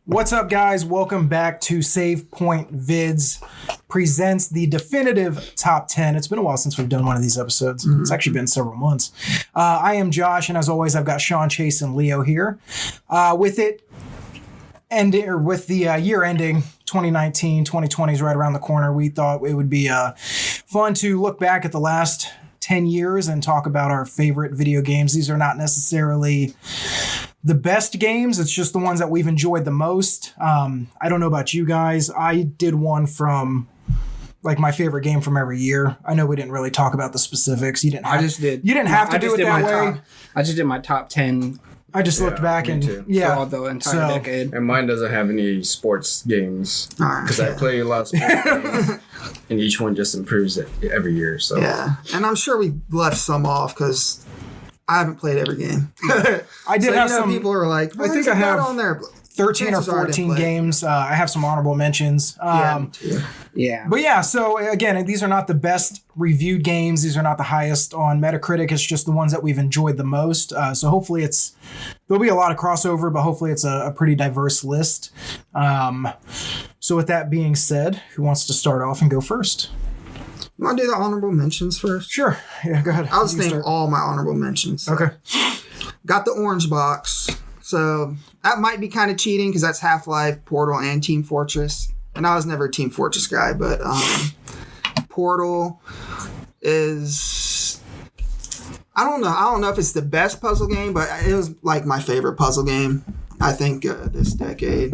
What's up, guys? Welcome back to Save Point Vids presents the definitive top 10. It's been a while since we've done one of these episodes. It's actually been several months. I am Josh, and as always, I've got Sean, Chase, and Leo here. With the year ending 2019, 2020 is right around the corner. We thought it would be fun to look back at the last 10 years and talk about our favorite video games. These are not necessarily the best games. It's just the ones that we've enjoyed the most. I don't know about you guys. I did one from like my favorite game from every year. I know we didn't really talk about the specifics. You didn't have to do it that way. I just did my top 10. I just looked back and for all the entire decade. And mine doesn't have any sports games because I play a lot of sports games, and each one just improves it every year. So yeah, and I'm sure we left some off because I haven't played every game. I did have some people are like, I think I have on there. 13 or 14 games. I have some honorable mentions. Yeah. But yeah, so again, these are not the best reviewed games. These are not the highest on Metacritic. It's just the ones that we've enjoyed the most. So hopefully there'll be a lot of crossover, but hopefully it's a pretty diverse list. So with that being said, who wants to start off and go first? You want to do the honorable mentions first? Sure. Yeah, go ahead. I'll just name all my honorable mentions. So. Okay. Got the orange box. So that might be kind of cheating because that's Half-Life, Portal, and Team Fortress. And I was never a Team Fortress guy, but Portal is... I don't know if it's the best puzzle game, but it was like my favorite puzzle game, I think, this decade.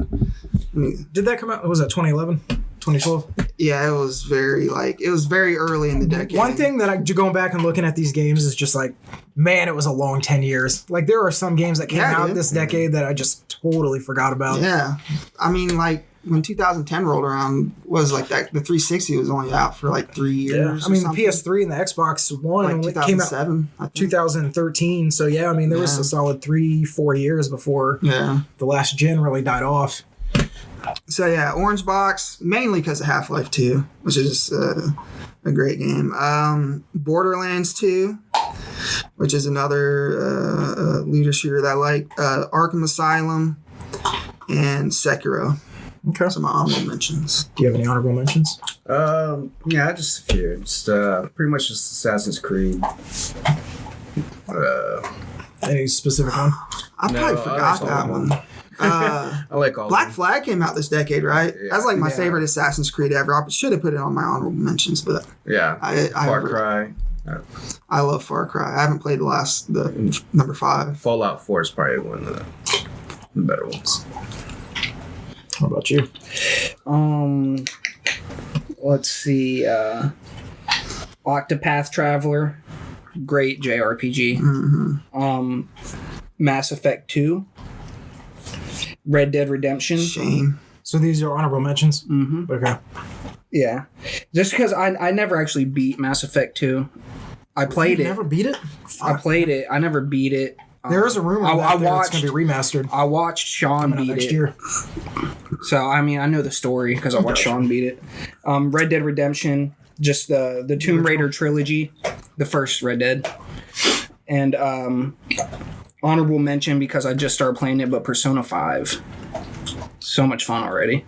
Did that come out? Was that 2011? 2012? Yeah, it was very early in the decade. One thing that going back and looking at these games is just like, man, it was a long 10 years. Like there are some games that came out this decade that I just totally forgot about. Yeah. I mean, like when 2010 rolled around, was like that the 360 was only out for like 3 years. Yeah. I mean, the PS3 and the Xbox One like came out 2013. So yeah, I mean, there was a solid 3-4 years before the last gen really died off. So yeah, Orange Box, mainly because of Half-Life 2, which is a great game. Borderlands 2, which is another looter shooter that I like. Arkham Asylum, and Sekiro. Okay. Some honorable mentions. Do you have any honorable mentions? Yeah, just a few. Just pretty much just Assassin's Creed. Any specific one? I probably forgot that one. I like all Black Flag came out this decade, right? Yeah. That's like my favorite Assassin's Creed ever. I should have put it on my honorable mentions, but Far Cry. I love Far Cry. I haven't played the number 5. Fallout 4 is probably one of the better ones. How about you? Let's see. Octopath Traveler, great JRPG. Mm-hmm. Mass Effect 2. Red Dead Redemption. Shame. So these are honorable mentions? Mm-hmm. Okay. Yeah. Just because I never actually beat Mass Effect 2. I played it. Never beat it? I played it. I never beat it. There is a rumor that it's going to be remastered. I watched Sean beat next it. Year. So, I mean, I know the story because I watched Sean beat it. Red Dead Redemption, just the Tomb Raider trilogy, the first Red Dead. And honorable mention because I just started playing it, but Persona 5. So much fun already.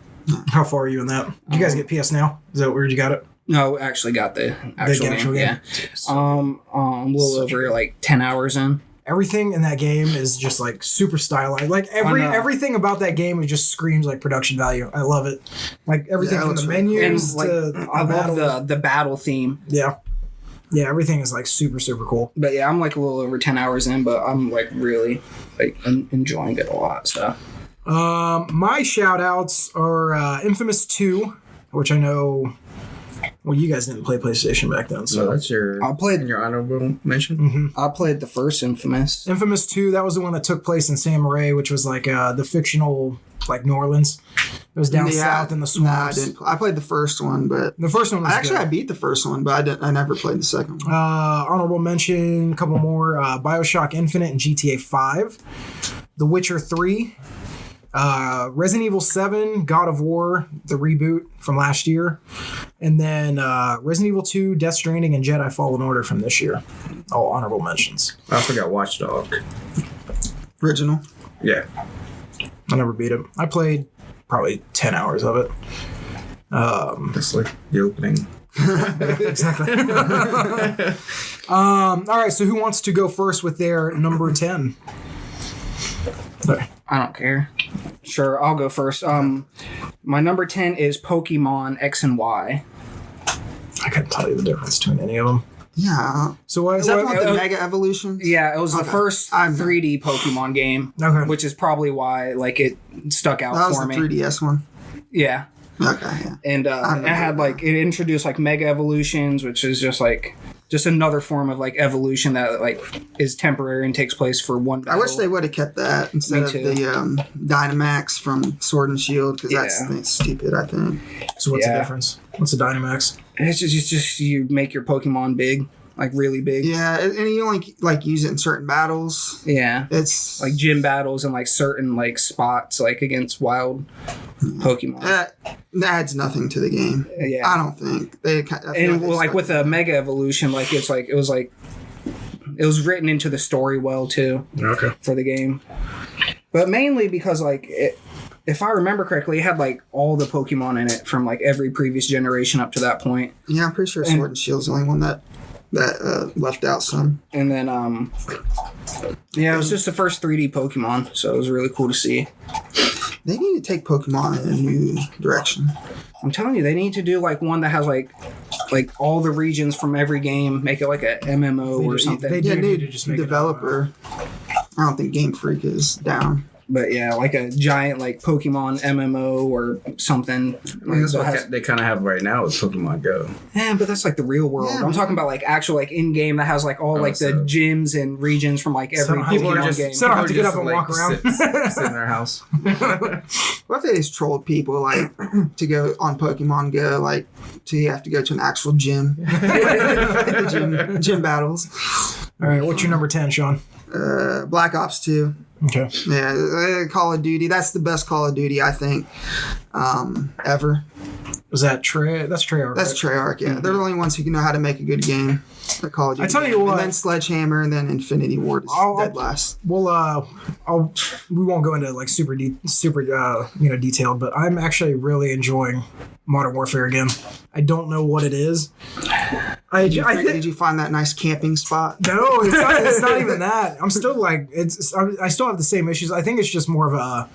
How far are you in that? Do you guys get PS Now? Is that where you got it? No, actually got the actual game. Yeah. A little over like 10 hours in. Everything in that game is just like super stylized. Like everything about that game just screams like production value. I love it. Like everything from the menus to I love the battle theme. Yeah. Yeah, everything is like super, super cool. But yeah, I'm like a little over 10 hours in, but I'm like really like enjoying it a lot. So my shout outs are Infamous 2, which I know. Well, you guys didn't play PlayStation back then, so that's your honorable mention. Mm-hmm. I played the first Infamous. Infamous 2, that was the one that took place in San Marais, which was like the fictional like New Orleans. It was down south in the swamps. I didn't. I played the first one, but the first one was I beat the first one, but I never played the second one. Honorable mention, a couple more: BioShock Infinite and GTA 5, The Witcher 3. Resident Evil 7, God of War, the reboot from last year, and then Resident Evil 2, Death Stranding, and Jedi Fallen Order from this year. All honorable mentions. I forgot Watch Dog. Original. Yeah. I never beat it. I played probably 10 hours of it. That's like the opening. Exactly. All right, so who wants to go first with their number 10? Sorry. I don't care. Sure, I'll go first. My number 10 is Pokemon X and Y. I couldn't tell you the difference between any of them. Yeah. So what Is that the one with the Mega Evolutions? Yeah, it was the Okay. first 3D Pokemon game, Okay. which is probably why like it stuck out That was for the me. 3DS one. Yeah, Okay, yeah. and it had like it introduced like Mega Evolutions, which is just another form of like evolution that like is temporary and takes place for one battle. I wish they would have kept that instead of too. the Dynamax from Sword and Shield, because that's stupid, I think. So what's the Yeah. difference? What's a Dynamax? It's just you make your Pokemon big, like really big. Yeah, and you only like use it in certain battles. Yeah. It's Like gym battles and like certain like spots like against wild Pokemon. that adds nothing to the game. Yeah. I don't think they. I feel And they well, like stuck with a Mega Evolution, like it was written into the story well too Okay. for the game, but mainly because like if I remember correctly, it had like all the Pokemon in it from like every previous generation up to that point. Yeah, I'm pretty sure Sword and Shield's the only one that left out some. And then yeah, it was just the first 3D Pokemon, so it was really cool to see. They need to take Pokemon in a new direction. I'm telling you, they need to do like one that has like all the regions from every game, make it like a MMO or something. They Yeah, do new need to just make developer. I don't think Game Freak is down. But yeah, like a giant like Pokemon MMO or something. I mean, that's that what has- they kind of have right now with Pokemon Go. Yeah, but that's like the real world. Yeah, I'm talking about like actual like in game that has like all like the so- gyms and regions from like every People are Pokemon just- game. so- don't have to get People up and just, walk around. sit in their house. What if they just trolled people like to go on Pokemon Go, like so you have to go to an actual gym, gym battles. All right, what's your number 10, Sean? Black Ops 2. Okay. Yeah, Call of Duty. That's the best Call of Duty I think ever. Was that Trey? That's Treyarch. That's right? Treyarch. Yeah, they're the only ones who can know how to make a good game. The Call of Duty. I tell you game. what- And then Sledgehammer, and then Infinity Ward is dead last. Well, we won't go into like super detailed, but I'm actually really enjoying Modern Warfare again. I don't know what it is. Did you find that nice camping spot? No, it's not even that. I'm still like I still have the same issues. I think it's just more of a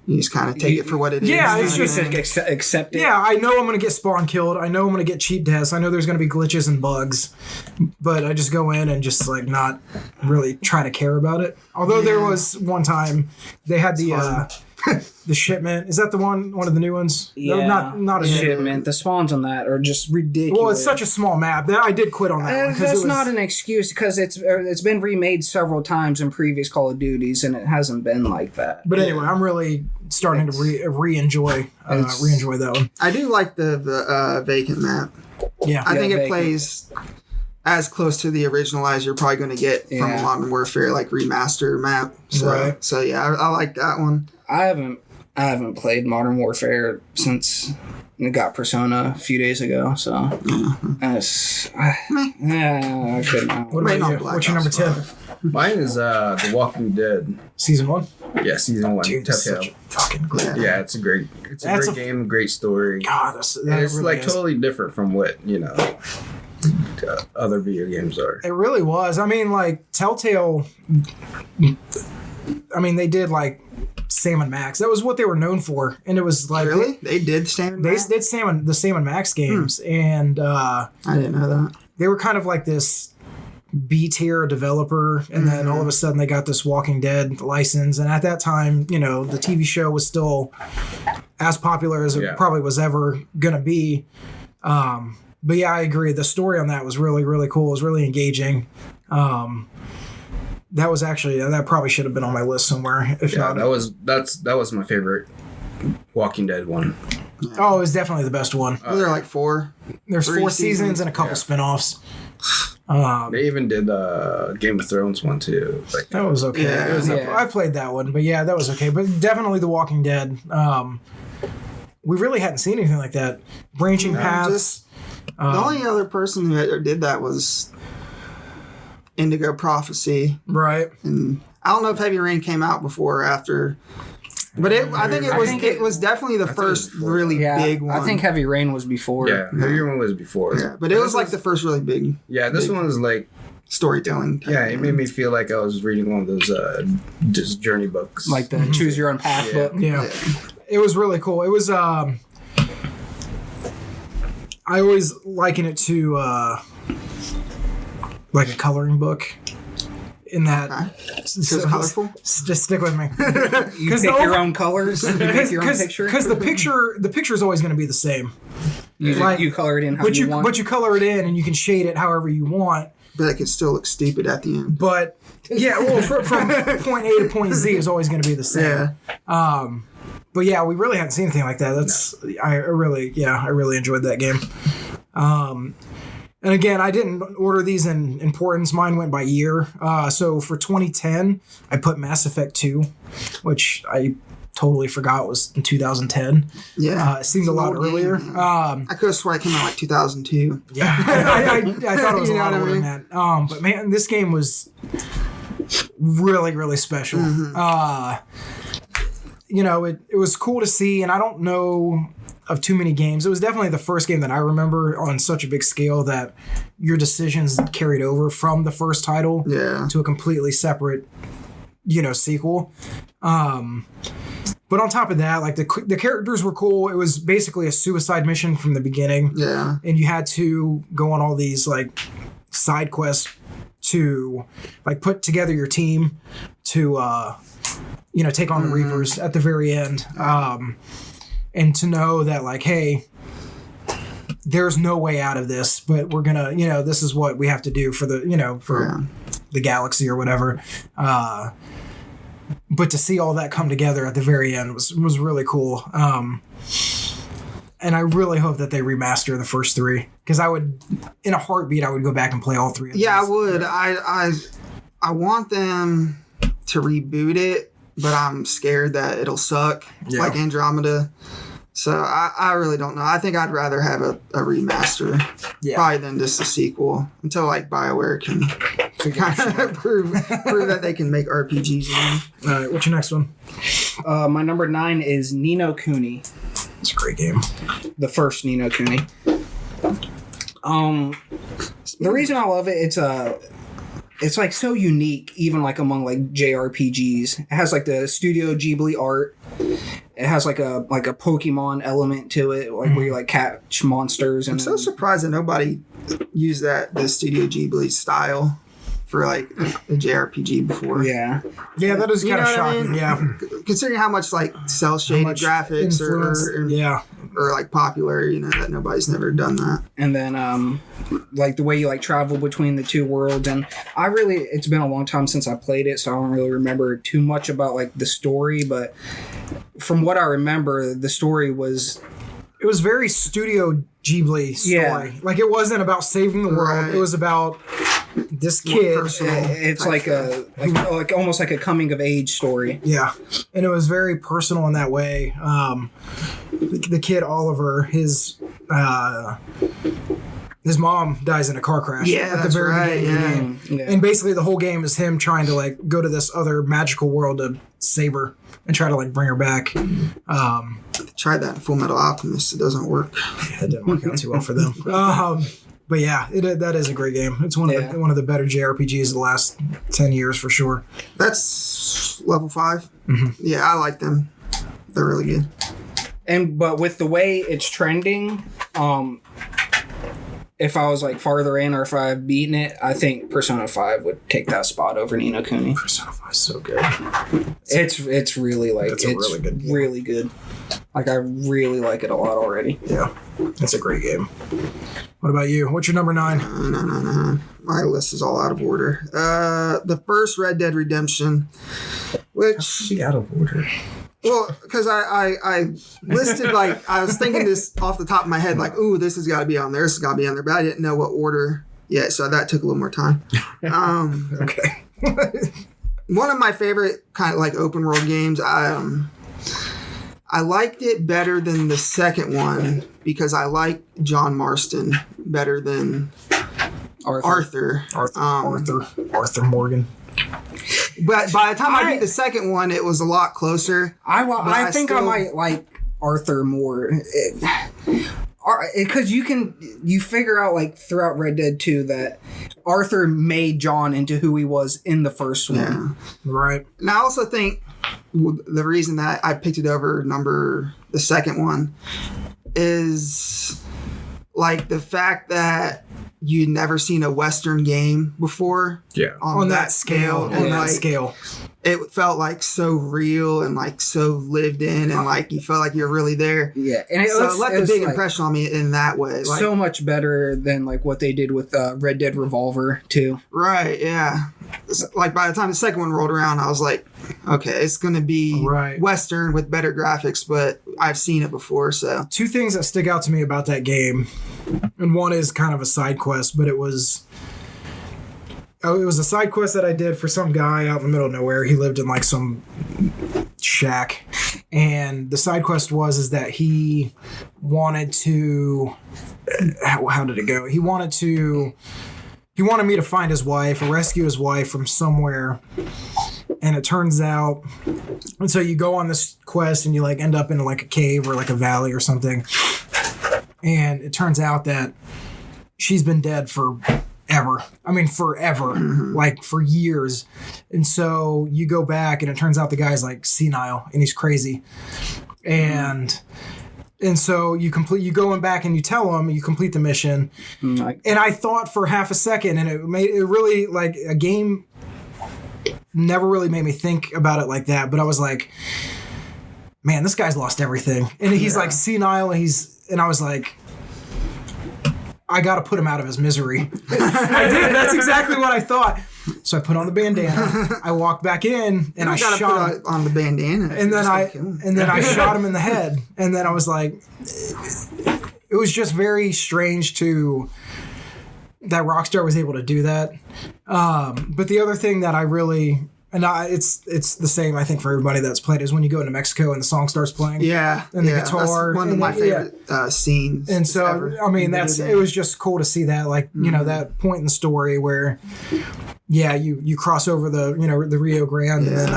You just kind of take it for what it is. Yeah, it's You just just accept it. yeah. I know I'm gonna get spawn killed. I know I'm gonna get cheap deaths. I know there's gonna be glitches and bugs, but I just go in and just like not really try to care about it. Although there was one time they had the the shipment. Is that the one of the new ones? Yeah, No, not a shipment. The spawns on that are just ridiculous. Well, it's such a small map. I did quit on that one because That's it was not an excuse because it's been remade several times in previous Call of Duties and it hasn't been like that. But anyway, I'm really starting to re-enjoy that one. I do like the vacant map. Yeah. I think it Vacant. plays as close to the original as you're probably going to get from Yeah. a Modern Warfare like remaster map. So, Right. So yeah, I like that one. I haven't played Modern Warfare since I got Persona a few days ago, so I couldn't. What Wait, about no, you? Black What's your number Ops 10? 5. Mine is The Walking Dead. Season 1? Yeah, season 1. Dude, it's such a fucking great. Yeah. Yeah, it's a great game, great story. God, And that it's really like is. totally different from what other video games are. It really was. I mean, like Telltale. I mean, they did like Sam and Max. That was what they were known for, and it was like Really? They did stand they back? did the Sam and Max games, and I didn't know that. they were kind of like this B tier developer, and then all of a sudden they got this Walking Dead license, and at that time, the TV show was still as popular as it probably was ever gonna be. But yeah, I agree. The story on that was really, really cool. It was really engaging. That was actually that probably should have been on my list somewhere. If Yeah, not, that was my favorite Walking Dead one. oh, it was definitely the best one. Were there like 4? There's 3 4 seasons and a couple Yeah. spin-offs. They even did Game of Thrones one too. Like That was okay. Yeah. It was Yeah. I played that one, but yeah, that was okay. But definitely The Walking Dead. We really hadn't seen anything like that. Branching paths. The only other person who did that was Indigo Prophecy. Right. And I don't know if Heavy Rain came out before or after. But I think it was definitely the first really big one. I think Heavy Rain was before. Yeah, Heavy Rain was before. Yeah, but it was like the first really big. Yeah, this one was like storytelling. Yeah, it made me feel like I was reading one of those just journey books, like the Choose Your Own Path book. Yeah, it was really cool. It was. I always liken it to like a coloring book. In that, so colorful. Just stick with me. You pick your own colors. You pick your own picture. Because the picture is always going to be the same. You color it in how you want. But you color it in, and you can shade it however you want. But it can still look stupid at the end. But yeah, well, from point A to point Z is always going to be the same. Yeah. But yeah, we really haven't seen anything like that. I really enjoyed that game. And again, I didn't order these in importance. Mine went by year. So for 2010, I put Mass Effect 2, which I totally forgot was in 2010. Yeah. It seemed a lot earlier. I could have sworn it came out like 2002. Yeah. I thought it was a lot older than that. But man, this game was really, really special. Mm-hmm. It was cool to see, and I don't know of too many games. It was definitely the first game that I remember on such a big scale that your decisions carried over from the first title to a completely separate, sequel. But on top of that, like the characters were cool. It was basically a suicide mission from the beginning. Yeah. And you had to go on all these like side quests to like put together your team to take on the Reapers at the very end. And to know that, like, hey, there's no way out of this, but we're gonna, this is what we have to do for the, the galaxy or whatever. But to see all that come together at the very end was really cool. And I really hope that they remaster the first three, because I would, in a heartbeat, I would go back and play all three of these. I would. I want them to reboot it, but I'm scared that it'll suck like Andromeda. So I really don't know. I think I'd rather have a remaster probably than just a sequel until like BioWare can kind of prove that they can make RPGs again. All right, what's your next one? My number 9 is Ni no Kuni. It's a great game. The first Ni no Kuni. The reason I love it, it's like so unique, even like among like JRPGs. It has like the Studio Ghibli art. It has like a Pokemon element to it, like where you like catch monsters. And I'm so surprised that nobody used the Studio Ghibli style for like a JRPG before. Yeah, that is kind of shocking. I mean? Yeah, considering how much like cell shaded graphics or like popular, that nobody's never done that. And then like the way you like travel between the two worlds, and it's been a long time since I played it, so I don't really remember too much about like the story, but from what I remember, the story was very Studio Ghibli story. Yeah. Like it wasn't about saving the world. Right. It was about this kid. It's like like almost like a coming of age story. Yeah, and it was very personal in that way. The kid Oliver, his mom dies in a car crash at the very beginning of the game. And basically the whole game is him trying to like go to this other magical world to save her and try to like bring her back. Tried that in Full Metal Alchemist. It doesn't work. Yeah, it didn't work out too well for them. But yeah, that is a great game. It's one of the better JRPGs of the last 10 years for sure. That's level 5. Mm-hmm. Yeah, I like them. They're really good. But with the way it's trending, if I was like farther in or if I've beaten it, I think Persona 5 would take that spot over Ni no Kuni. Persona 5 is so good. It's really like it's really good. Really good. Like I really like it a lot already. Yeah, it's a great game. What about you? What's your number 9? No. My list is all out of order. The first Red Dead Redemption, which how's she out of order? Well, because I listed, like, I was thinking this off the top of my head, like, ooh, this has got to be on there, this has got to be on there, but I didn't know what order yet, so that took a little more time. Okay. One of my favorite kind of, like, open world games, I liked it better than the second one because I like John Marston better than Arthur Morgan. But by the time I beat the second one, it was a lot closer. I think I might like Arthur more. Because you figure out like throughout Red Dead 2 that Arthur made John into who he was in the first one. Yeah. Right. And I also think the reason that I picked it over the second one is like the fact that you'd never seen a Western game before. Yeah. On that scale. On that scale. It felt like so real and like so lived in, and like you felt like you're really there. Yeah, and it left a big like, impression on me in that way. Like, so much better than like what they did with Red Dead Revolver too. Right? Yeah. Like by the time the second one rolled around, I was like, okay, it's gonna be Western with better graphics, but I've seen it before. So two things that stick out to me about that game, and one is kind of a side quest, but it was a side quest that I did for some guy out in the middle of nowhere. He lived in like some shack, and the side quest is that he wanted to. How did it go? He wanted me to find his wife, or rescue his wife from somewhere. And it turns out, and so you go on this quest and you like end up in like a cave or like a valley or something. And it turns out that she's been dead forever. I mean, forever, like for years. And so you go back and it turns out the guy's like senile and he's crazy. And so you go in back and you tell him, you complete the mission. And I thought for half a second, and it really, like, a game never really made me think about it like that. But I was like, man, this guy's lost everything. And he's like senile, and I was like, I got to put him out of his misery. I did. That's exactly what I thought. So I put on the bandana. I walked back in and I shot him on the bandana. And then I shot him in the head. And then I was like, it was just very strange that Rockstar was able to do that. But the other thing that I really, it's the same, I think, for everybody that's played, is when you go into Mexico and the song starts playing. Yeah. And the guitar. That's one of my favorite scenes. And so, ever. I mean, it was just cool to see that, like, you know, that point in the story where, you cross over the Rio Grande, and then,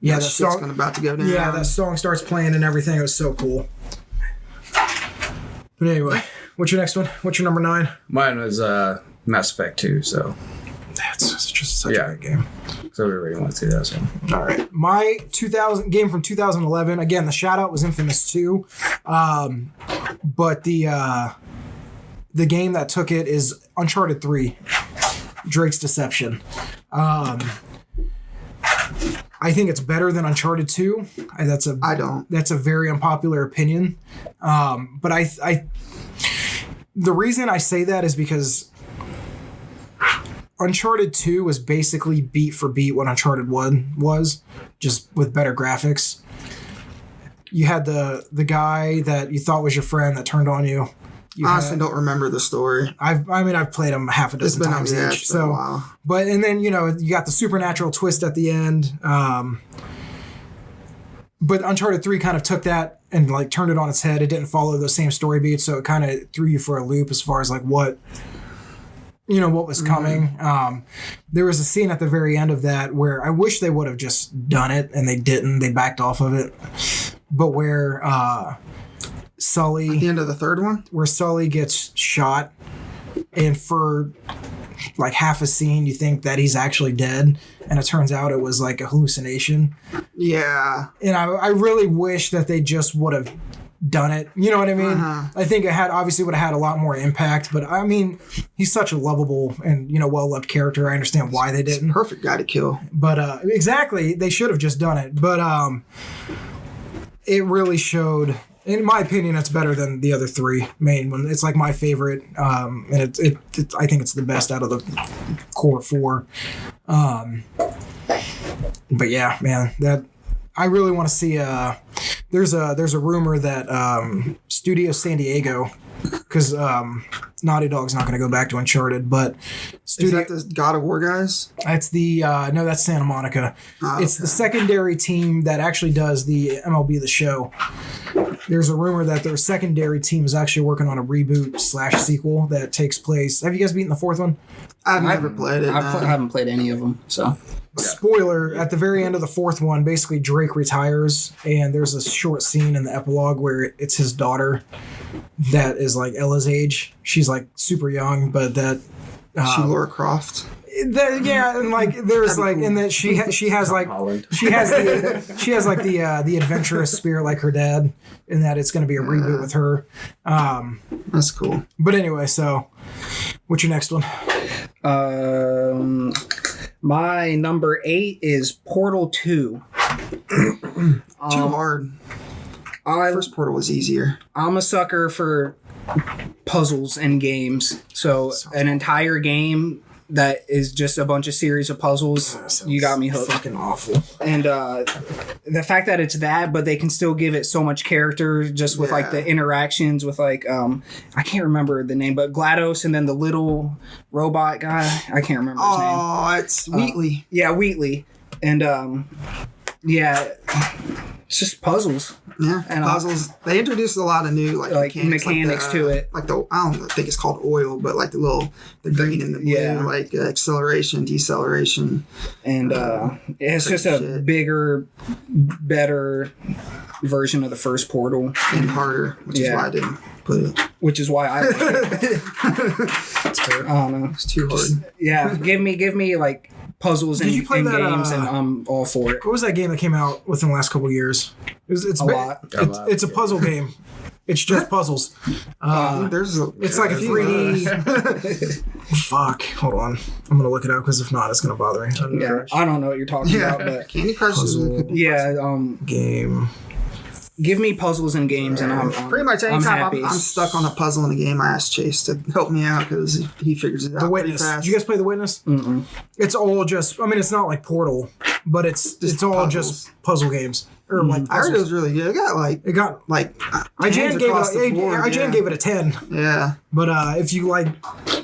that song about to go down. Yeah, that song starts playing and everything. It was so cool. But anyway, what's your next one? What's your number 9? Mine was Mass Effect 2, so. That's just such a great game. So we really want to see that. So. All right. My game from 2011, again, the shout out was Infamous 2. But the game that took it is Uncharted 3, Drake's Deception. I think it's better than Uncharted 2. I don't. That's a very unpopular opinion. But the reason I say that is because Uncharted 2 was basically beat for beat what Uncharted 1 was, just with better graphics. You had the guy that you thought was your friend that turned on you. Honestly, don't remember the story. I've played them half a dozen times each. So, a while. But and then you got the supernatural twist at the end. But Uncharted 3 kind of took that and like turned it on its head. It didn't follow those same story beats, so it kind of threw you for a loop as far as like what was coming. There was a scene at the very end of that where I wish they would have just done it, and they didn't. They backed off of it. But where Sully... At the end of the third one? Where Sully gets shot, and for like half a scene you think that he's actually dead, and it turns out it was like a hallucination. Yeah. And I really wish that they just would have done it. You know what I mean? I think it obviously would have had a lot more impact, but I mean, he's such a lovable and well-loved character. I understand why they didn't. Perfect guy to kill. But exactly, they should have just done it. But it really showed, in my opinion, it's better than the other 3 main one. It's like my favorite, and it I think it's the best out of the core 4. But yeah, man, that I really want to see. There's a rumor that Studio San Diego, because Naughty Dog's not going to go back to Uncharted, but is that the God of War guys? That's no, that's Santa Monica. It's the secondary team that actually does the MLB The Show. there's a rumor that their secondary team is actually working on a reboot / sequel that takes place. Have you guys beaten the fourth one? I've never played it. I haven't played any of them, so. Spoiler, at the very end of the fourth one, basically Drake retires, and there's a short scene in the epilogue where it's his daughter that is like Ella's age. She's like super young, but that... She Lara Croft. Yeah, and like there's like in that she has like Holland. she has the adventurous spirit like her dad, in that it's going to be a reboot with her. That's cool. But anyway, so what's your next one? My number 8 is Portal 2. Too hard. First Portal was easier. I'm a sucker for puzzles and games. So an entire game that is just a bunch of series of puzzles, you got me hooked. Fucking awful. And the fact that it's that, but they can still give it so much character just with like the interactions with like I can't remember the name, but GLaDOS and then the little robot guy. I can't remember his name. Oh, it's Wheatley. Yeah, Wheatley. And yeah, it's just puzzles. Yeah, And puzzles. They introduced a lot of new like mechanics to it. Like I don't think it's called oil, but like the green and the blue, like acceleration, deceleration. And it's just a bigger, better version of the first Portal. And harder, which is why I didn't put it. Which is why I like it. I don't know. It's too hard. Yeah, give me like puzzles and you play that, games, and I'm all for it. What was that game that came out within the last couple of years? It's A lot. It's a puzzle game. It's just puzzles. It's like a 3D. Fuck. Hold on. I'm gonna look it up because if not, it's gonna bother me. Yeah, I don't know what you're talking about, but Candy Crush is Game. give me puzzles and games, and I'm pretty much I'm anytime happy. I'm stuck on a puzzle in a game, I ask Chase to help me out because he figures it out The pretty Witness. fast. Did you guys play The Witness? Mm-mm. It's all just. I mean, it's not like Portal, but it's all puzzles. just puzzle games. Or like I heard it puzzles. was really good. It got like IGN gave across the board, IGN gave it a 10. Yeah. But if you like,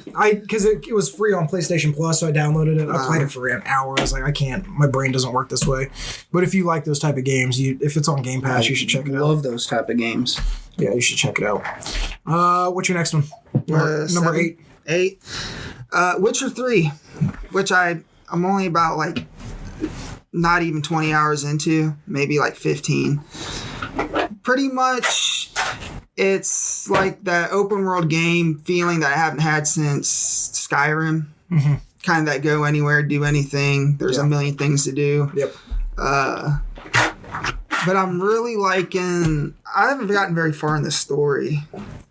because it was free on PlayStation Plus, so I downloaded it. I played it for an hour. I was like, I can't. My brain doesn't work this way. But if you like those type of games, if it's on Game Pass, you should check it out. Love those type of games. Yeah, you should check it out. What's your next one? Number 8. 8. Witcher 3, which I'm only about like not even 20 hours into, maybe like 15. Pretty much it's like that open world game feeling that I haven't had since Skyrim. Mm-hmm. Kind of that go anywhere, do anything. There's a million things to do. Yep. But I'm really liking, I haven't gotten very far in the story,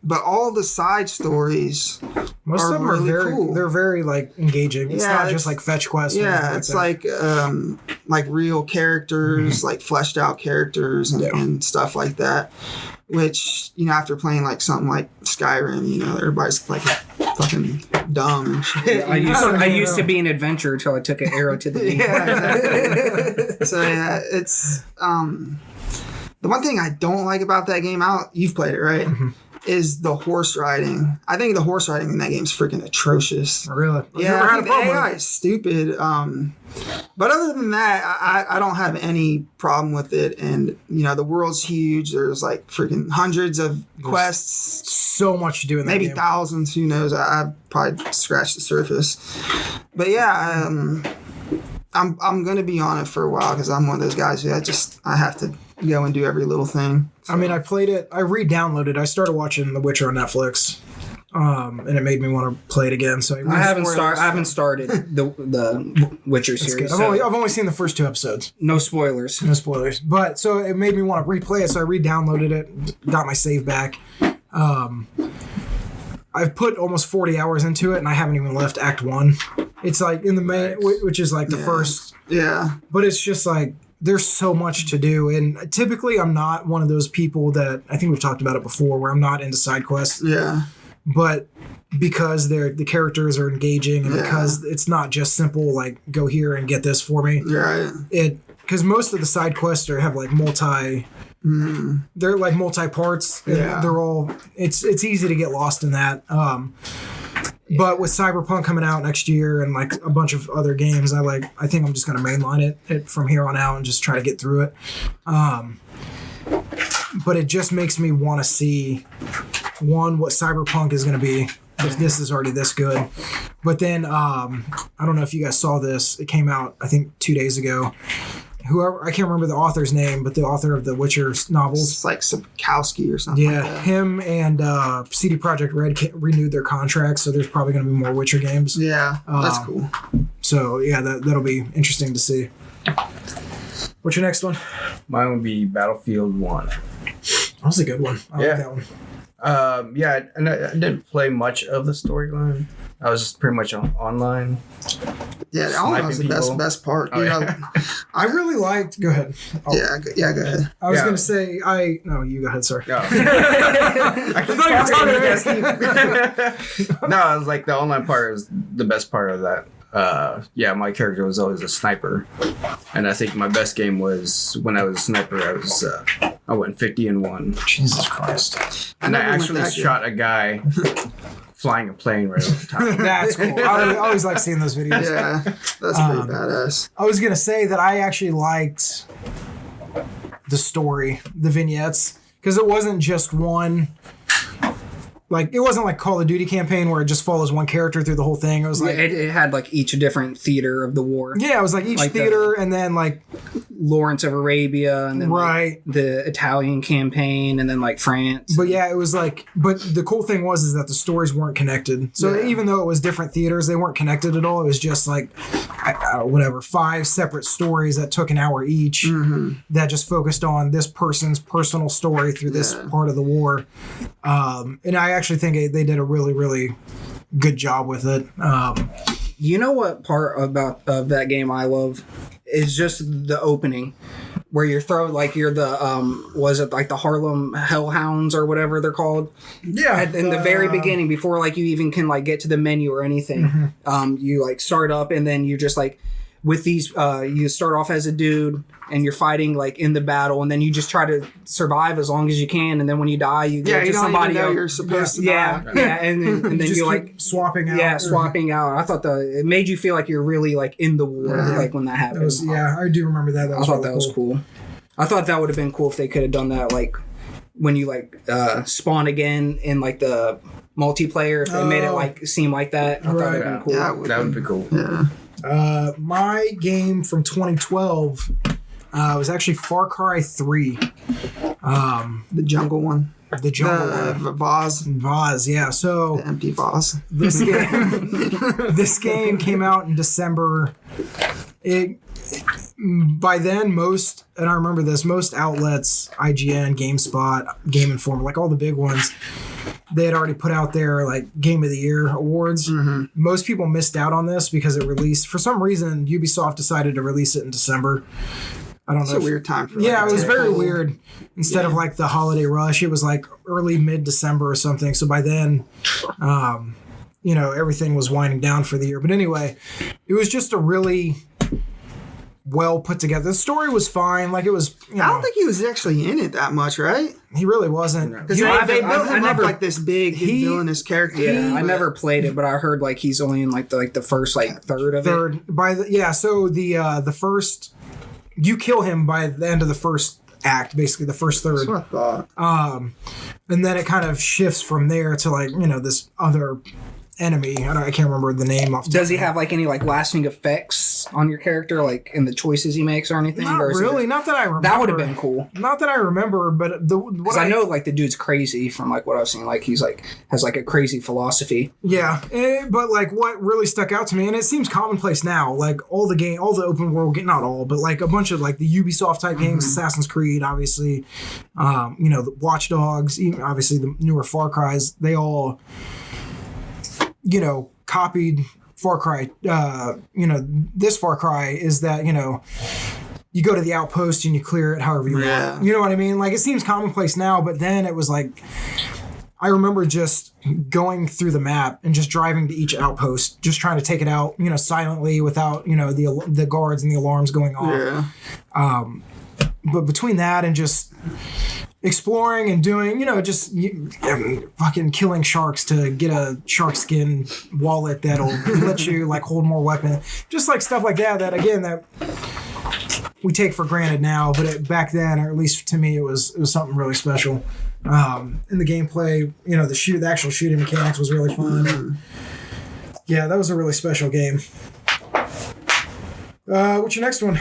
but all the side stories Most are of them really are very cool. They're very like engaging. It's not just like fetch quests. or anything Yeah, like it's that. like real characters, like fleshed out characters and stuff like that. Which, after playing like something like Skyrim, everybody's like fucking dumb and shit. I used to be an adventurer until I took an arrow to the knee. Yeah, exactly. So yeah, it's the one thing I don't like about that game. You've played it, right? Mm-hmm. Is the horse riding. I think the horse riding in that game is freaking atrocious. Really? Yeah, Never I had a think the problem with AI it. is stupid. But other than that, I don't have any problem with it. And, the world's huge. There's like freaking hundreds of quests, So much to do in that maybe game. thousands. Who knows? I've probably scratched the surface. But yeah, I'm going to be on it for a while because I'm one of those guys who I have to go and do every little thing. So. I mean, I played it. I re-downloaded. I started watching The Witcher on Netflix, and it made me want to play it again. So I haven't started the Witcher It's series. good. So I've only seen the first 2 episodes. no spoilers. No spoilers. But so it made me want to replay it. So I re-downloaded it, got my save back. I've put almost 40 hours into it, and I haven't even left Act 1. It's like in the main, which is like the first. Yeah. But it's just like there's so much to do, and typically I'm not one of those people that I think we've talked about it before, where I'm not into side quests. Yeah. But because the characters are engaging, and because it's not just simple like go here and get this for me. Right. Because most of the side quests have like they're like multi parts. Yeah. They're all it's easy to get lost in that. But with Cyberpunk coming out next year and like a bunch of other games, I think I'm just gonna mainline it from here on out and just try to get through it. But but it just makes me want to see what Cyberpunk is going to be if this is already this good. But then I don't know if you guys saw this. It came out I think 2 days ago. Whoever, I can't remember the author's name, but the author of the Witcher novels. It's like Sapkowski or something. Yeah, like that. him and CD Projekt Red renewed their contracts, so there's probably going to be more Witcher games. Yeah, that's cool. So yeah, that'll be interesting to see. What's your next one? Mine would be Battlefield 1. That was a good one. I like that one. Yeah, and I didn't play much of the storyline. I was just pretty much online. Yeah, that was the best part. Oh, yeah. I really liked. Go ahead. Yeah, go ahead. I was gonna say no, you go ahead. Sorry. No. I No, I was like the online part is the best part of that. My character was always a sniper, and I think my best game was when I was a sniper. I went 50-1. Jesus Christ! And I actually shot a guy flying a plane right over the top. That's cool. I always like seeing those videos. Yeah, that's pretty badass. I was gonna say that I actually liked the story, the vignettes, because it wasn't just one. Like, it wasn't like Call of Duty campaign where it just follows one character through the whole thing. It was like... It had, like, each different theater of the war. Yeah, it was like each like theater and then, like... Lawrence of Arabia and then right. Like, the Italian campaign and then, like, France. But yeah, it was like... But the cool thing was that the stories weren't connected. So even though it was different theaters, they weren't connected at all. It was just, like, 5 separate stories that took an hour each that just focused on this person's personal story through this part of the war. And I actually think they did a really, really good job with it. You know what part of that game I love is just the opening, where you're the was it like the Harlem Hellhounds or whatever they're called? Yeah, in the very beginning, before like you even can like get to the menu or anything, you like start up and then you're just like with these. You start off as a dude and you're fighting like in the battle, and then you just try to survive as long as you can, and then when you die, you get to somebody else. You're supposed to die. And then you you're like swapping out. Yeah, swapping out. I thought it made you feel like you're really like in the war, like when that happened. I do remember that. I thought that was cool. I thought that would have been cool if they could have done that, like when you like spawn again in like the multiplayer. If they made it like seem like that, I thought it would have been cool. Yeah, that would be cool. Yeah. My game from 2012 was actually Far Cry 3. The jungle one. The jungle one. Vaz, yeah. So the empty vase. This game came out in December. By then, most outlets, IGN, GameSpot, Game Informer, like all the big ones, they had already put out their like Game of the Year awards. Most people missed out on this because it released, for some reason, Ubisoft decided to release it in December. I don't know. It's a weird time for it was very weird. Instead of like the holiday rush, it was like early mid-December or something. So by then, everything was winding down for the year. But anyway, it was just a really well put together. The story was fine. Like it was. I don't think he was actually in it that much, right? He really wasn't. Because they built him up like this big villainous character. Yeah, I never played it, but I heard like he's only in like the first like third of it. So the first. You kill him by the end of the first act, basically the first third. That's what I thought. And then it kind of shifts from there to like, this other enemy. I can't remember the name off. Does he have like any like lasting effects on your character, like in the choices he makes or anything? Not really. Not that I remember. That would have been cool. Not that I remember, but because I know like the dude's crazy from like what I've seen. Like he's like has like a crazy philosophy. Yeah, but like what really stuck out to me, and it seems commonplace now. Like all the open world, not all, but like a bunch of like the Ubisoft type games, Assassin's Creed, obviously, the Watch Dogs, even obviously the newer Far Cries, they all. Copied Far Cry. This Far Cry is that, you go to the outpost and you clear it however you want. You know what I mean? Like, it seems commonplace now, but then it was like, I remember just going through the map and just driving to each outpost, just trying to take it out, silently without, the guards and the alarms going off. Yeah. But between that and just exploring and doing, fucking killing sharks to get a shark skin wallet that'll let you like hold more weapons, just like stuff like that. That again, that we take for granted now, but back then, or at least to me, it was something really special. And the gameplay, the actual shooting mechanics was really fun. Yeah, that was a really special game. What's your next one?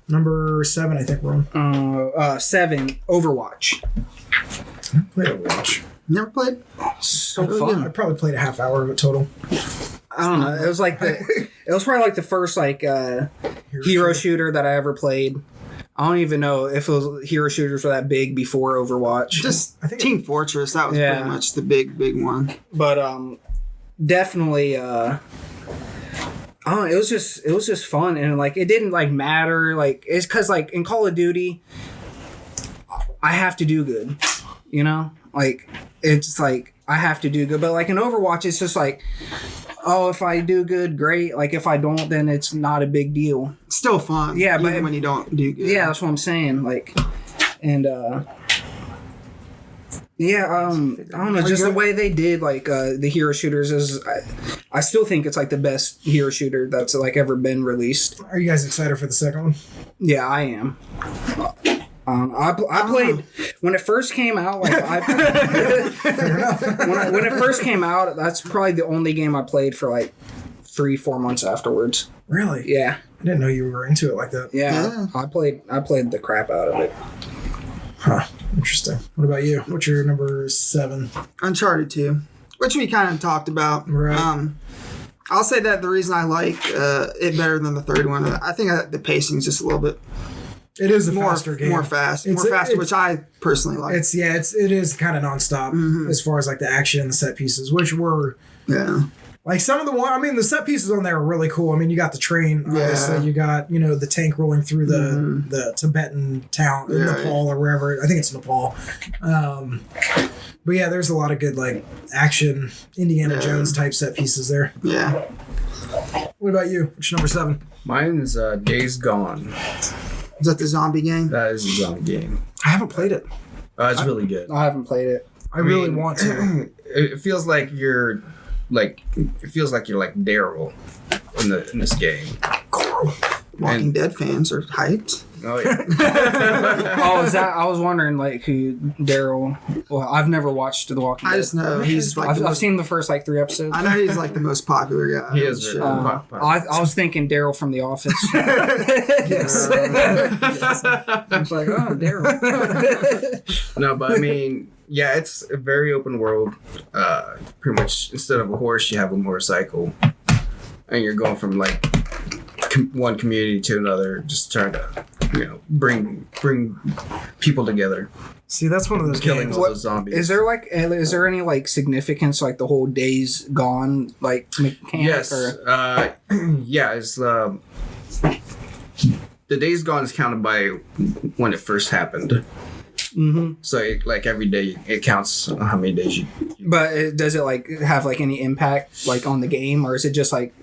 Number 7, I think we're on. 7, Overwatch. I played Overwatch. Never played. So Yeah, fun. I probably played a half hour of it total. I don't know. It was like it was probably like the first hero shooter that I ever played. I don't even know if it was hero shooters were that big before Overwatch. Just I think Team Fortress. That was pretty much the big one. But definitely I don't know, it was just fun, and like it didn't like matter, like it's because like in Call of Duty I have to do good, like it's like I have to do good, but like in Overwatch it's just like, oh, if I do good, great, like if I don't, then it's not a big deal. Still fun. Yeah, but even when you don't do good. Yeah, that's what I'm saying. Like, and yeah, I don't know, just the way they did like the hero shooters is, I still think it's like the best hero shooter that's like ever been released. Are you guys excited for the second one? Yeah, I am. I played when it first came out. Like when it first came out, that's probably the only game I played for like 3-4 months afterwards. Really? Yeah. I didn't know you were into it like that. Yeah. I played the crap out of it. Huh. Interesting. What about you? What's your number 7? Uncharted 2, which we kind of talked about. Right. I'll say that the reason I like it better than the third one, I think the pacing is just a little bit. It is a faster game. More faster, which I personally like. It is kind of nonstop as far as like the action and the set pieces, which were like some of the set pieces on there are really cool. I mean, you got the train, obviously. You got the tank rolling through the Tibetan town, Nepal or wherever. I think it's Nepal. But yeah, there's a lot of good like action Indiana Jones type set pieces there. Yeah. What about you? What's your number 7? Mine's Days Gone. Is that the zombie game? That is a zombie game. I haven't played it. It's really good. I haven't played it. I really want to. It feels like you're like Daryl in this game. Walking Dead fans are hyped. Oh yeah. Oh, is that? I was wondering like who Daryl. Well, I've never watched The Walking Dead. I just know he's like. I've seen the first like 3 episodes. I know he's like the most popular guy. He is. I was thinking Daryl from The Office. Yes. I was like, oh, Daryl. No, but I mean, yeah, it's a very open world. Pretty much, instead of a horse, you have a motorcycle, and you're going from like one community to another, just trying to bring people together. See, that's one of those Killing games. all those zombies. Is there any like significance like the whole Days Gone like mechanic? Yes. Or? Yeah. It's the Days Gone is counted by when it first happened. Mm-hmm. So like every day it counts how many days you. But does it like have like any impact like on the game, or is it just like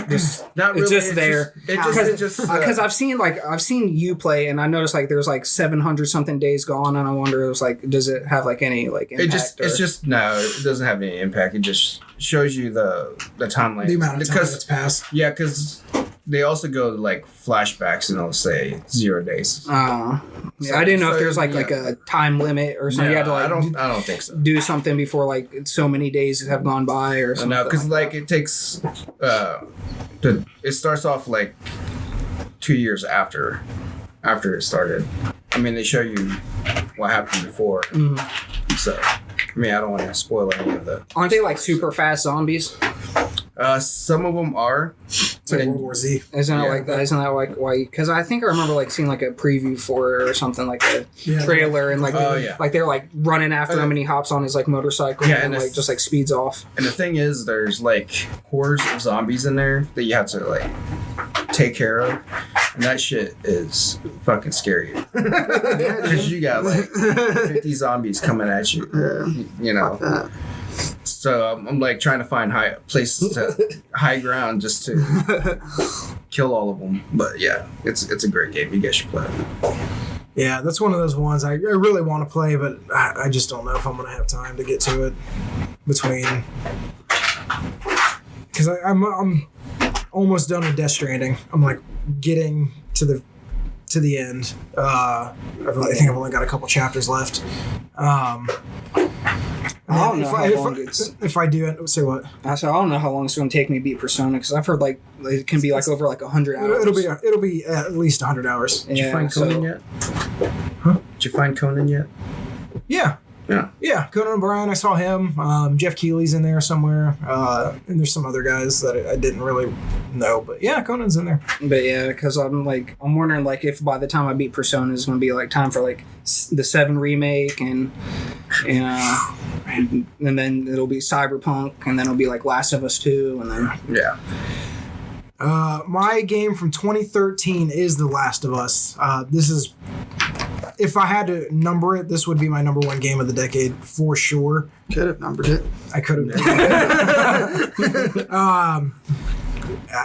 just Not really. it's just there? Because I've seen you play, and I noticed like there's like 700 something days gone, and I wonder it was like, does it have like any like impact? No, it doesn't have any impact. It just shows you the timeline, The amount of time that's passed. Yeah, because they also go to like flashbacks and they'll say 0 days. Yeah, I didn't know if there's like a time limit or something. No, You had to like I don't think so. do something before like so many days have gone by or something. No, because like it takes it starts off like 2 years after it started. I mean, they show you what happened before. Mm-hmm. So, I mean, I don't want to spoil any of that. Aren't they like super fast zombies? Some of them are. It's like World War Z. Isn't it like that? Isn't that like why? Because I think I remember like seeing like a preview for it or something, like a trailer, and like like they're like running after him and he hops on his like motorcycle and like just like speeds off. And the thing is, there's like hordes of zombies in there that you have to like take care of, and that shit is fucking scary. Because you got like 50 zombies coming at you. You know. So I'm like trying to find places to high ground just to kill all of them. But yeah, it's a great game. You guys should play it. Yeah, that's one of those ones I really want to play, but I just don't know if I'm going to have time to get to it between. Because I'm almost done with Death Stranding. I'm like getting to the to the end. I think I've only got a couple chapters left. I don't know how long if I do it, say what? I don't know how long it's going to take me to beat Persona because I've heard like it can be like over like 100 hours. It'll be at least 100 hours. Did you find Conan yet? Huh? Did you find Conan yet? Yeah. Yeah, Conan O'Brien, I saw him. Jeff Keighley's in there somewhere. And there's some other guys that I didn't really know. But yeah, Conan's in there. But yeah, because I'm wondering like if by the time I beat Persona it's going to be like time for like the 7 remake and then it'll be Cyberpunk and then it'll be like Last of Us 2 and then... Yeah. My game from 2013 is The Last of Us. This is... If I had to number it, this would be my number 1 game of the decade for sure. Could have numbered it. I could have.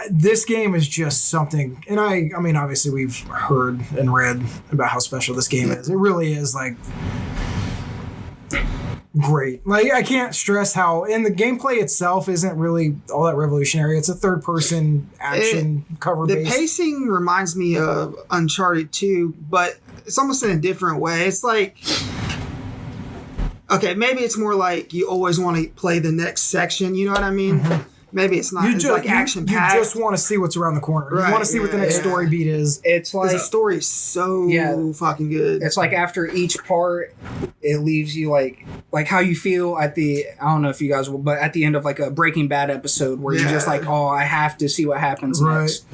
This game is just something, and I mean, obviously we've heard and read about how special this game is. It really is like great. Like I can't stress how, and the gameplay itself isn't really all that revolutionary. It's a third-person action cover. The pacing reminds me of Uncharted 2, but it's almost in a different way. It's like, okay, maybe it's more like you always want to play the next section. You know what I mean? Mm-hmm. Maybe it's not. It's like action packed. You just want to see what's around the corner. Right, you want to see what the next story beat is. It's like the story is so fucking good. It's like after each part, it leaves you like how you feel at the. I don't know if you guys will, but at the end of like a Breaking Bad episode where you're just like, oh, I have to see what happens next.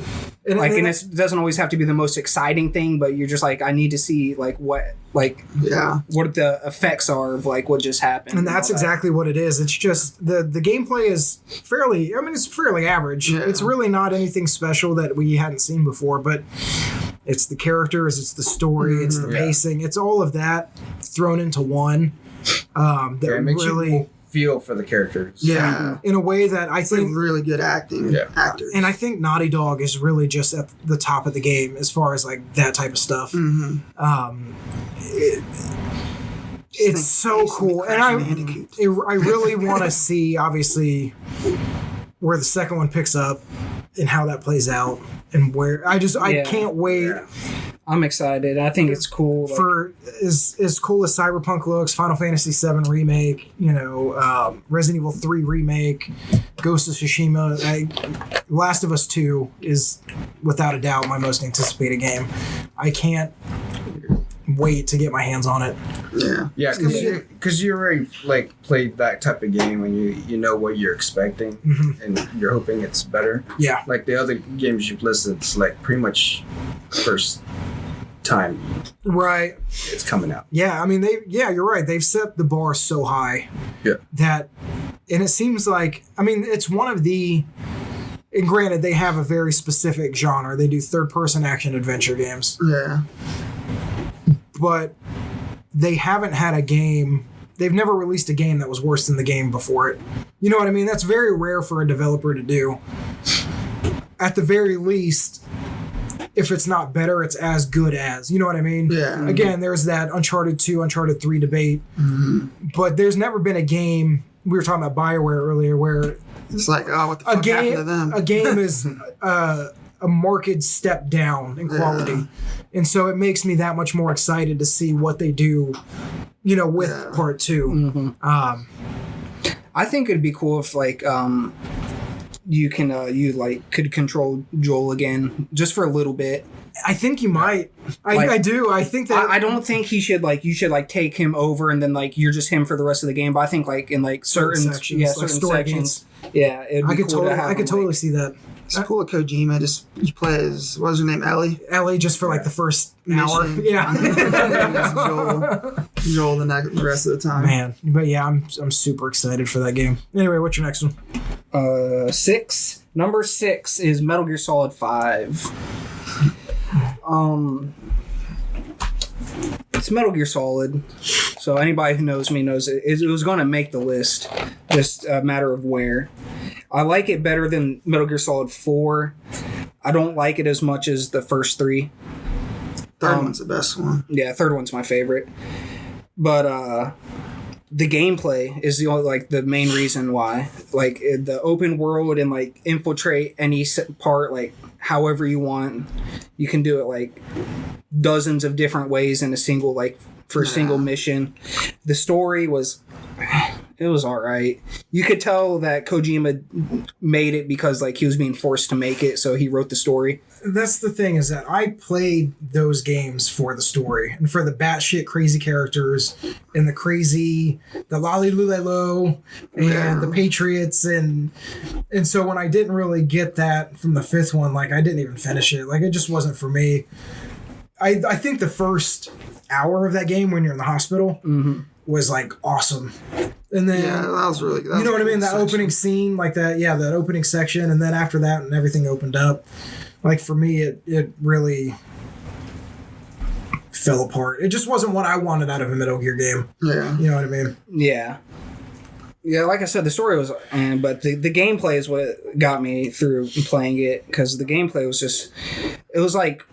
And it doesn't always have to be the most exciting thing, but you're just like, I need to see like what the effects are of like what just happened. And that's exactly what it is. It's just the gameplay is fairly average. Yeah. It's really not anything special that we hadn't seen before, but it's the characters, it's the story, it's the pacing, it's all of that thrown into one. That makes you feel for the characters. Yeah. In a way that I think really good actors. And I think Naughty Dog is really just at the top of the game as far as like that type of stuff. Mm-hmm. It's so cool. And I really want to see obviously where the second one picks up and how that plays out and where I can't wait. Yeah. I'm excited. I think it's cool. For as cool as Cyberpunk looks, Final Fantasy VII Remake, Resident Evil 3 Remake, Ghost of Tsushima, Last of Us 2 is without a doubt my most anticipated game. I can't wait to get my hands on it. Yeah, because you already like played that type of game and you know what you're expecting and you're hoping it's better. Yeah, like the other games you've listed, it's like pretty much first time it's coming out. Yeah, I mean you're right. They've set the bar so high. Yeah, and it seems like it's one of the. And granted, they have a very specific genre. They do third-person action adventure games. Yeah. But they haven't had a game. They've never released a game that was worse than the game before it. You know what I mean? That's very rare for a developer to do. At the very least, if it's not better, it's as good as. You know what I mean? Yeah. Again, there's that Uncharted 2, Uncharted 3 debate. Mm-hmm. But there's never been a game, we were talking about BioWare earlier, where it's like, oh, what the fuck happened to them? A game is a marked step down in quality. Yeah. And so it makes me that much more excited to see what they do, with part 2. Mm-hmm. I think it'd be cool if like you could control Joel again just for a little bit. I think you might. I do. I think that I don't think you should take him over and then like you're just him for the rest of the game. But I think like in like certain sections, certain sections. Yeah, it'd be cool to have I could totally see that. It's cool at Kojima. Just you play as what was her name, Ellie? Ellie, just for like the first hour. Yeah. Joel the rest of the time. Man, but yeah, I'm super excited for that game. Anyway, what's your next one? 6. Number 6 is Metal Gear Solid 5. It's Metal Gear Solid, so anybody who knows me knows it was going to make the list. Just a matter of where. I like it better than Metal Gear Solid 4. I don't like it as much as the first 3. Third one's the best one. Yeah, third one's my favorite. But the gameplay is the only, like, the main reason why. Like, the open world and, like, infiltrate any part, like, however you want. You can do it, like, dozens of different ways in a single, like, for a single mission. The story was... It was all right. You could tell that Kojima made it because, like, he was being forced to make it, so he wrote the story. That's the thing, is that I played those games for the story and for the batshit crazy characters and the lolly lulelo and the Patriots, and so when I didn't really get that from the fifth one, like, I didn't even finish it. Like, it just wasn't for me. I think the first hour of that game when you're in the hospital was, like, awesome. And then that was really good. You know what I mean? That opening scene, like that, that opening section, and then after that and everything opened up. Like, for me, it really fell apart. It just wasn't what I wanted out of a Metal Gear game. Yeah. You know what I mean? Yeah. Yeah, like I said, the story was... but the gameplay is what got me through playing it, because the gameplay was just... It was like...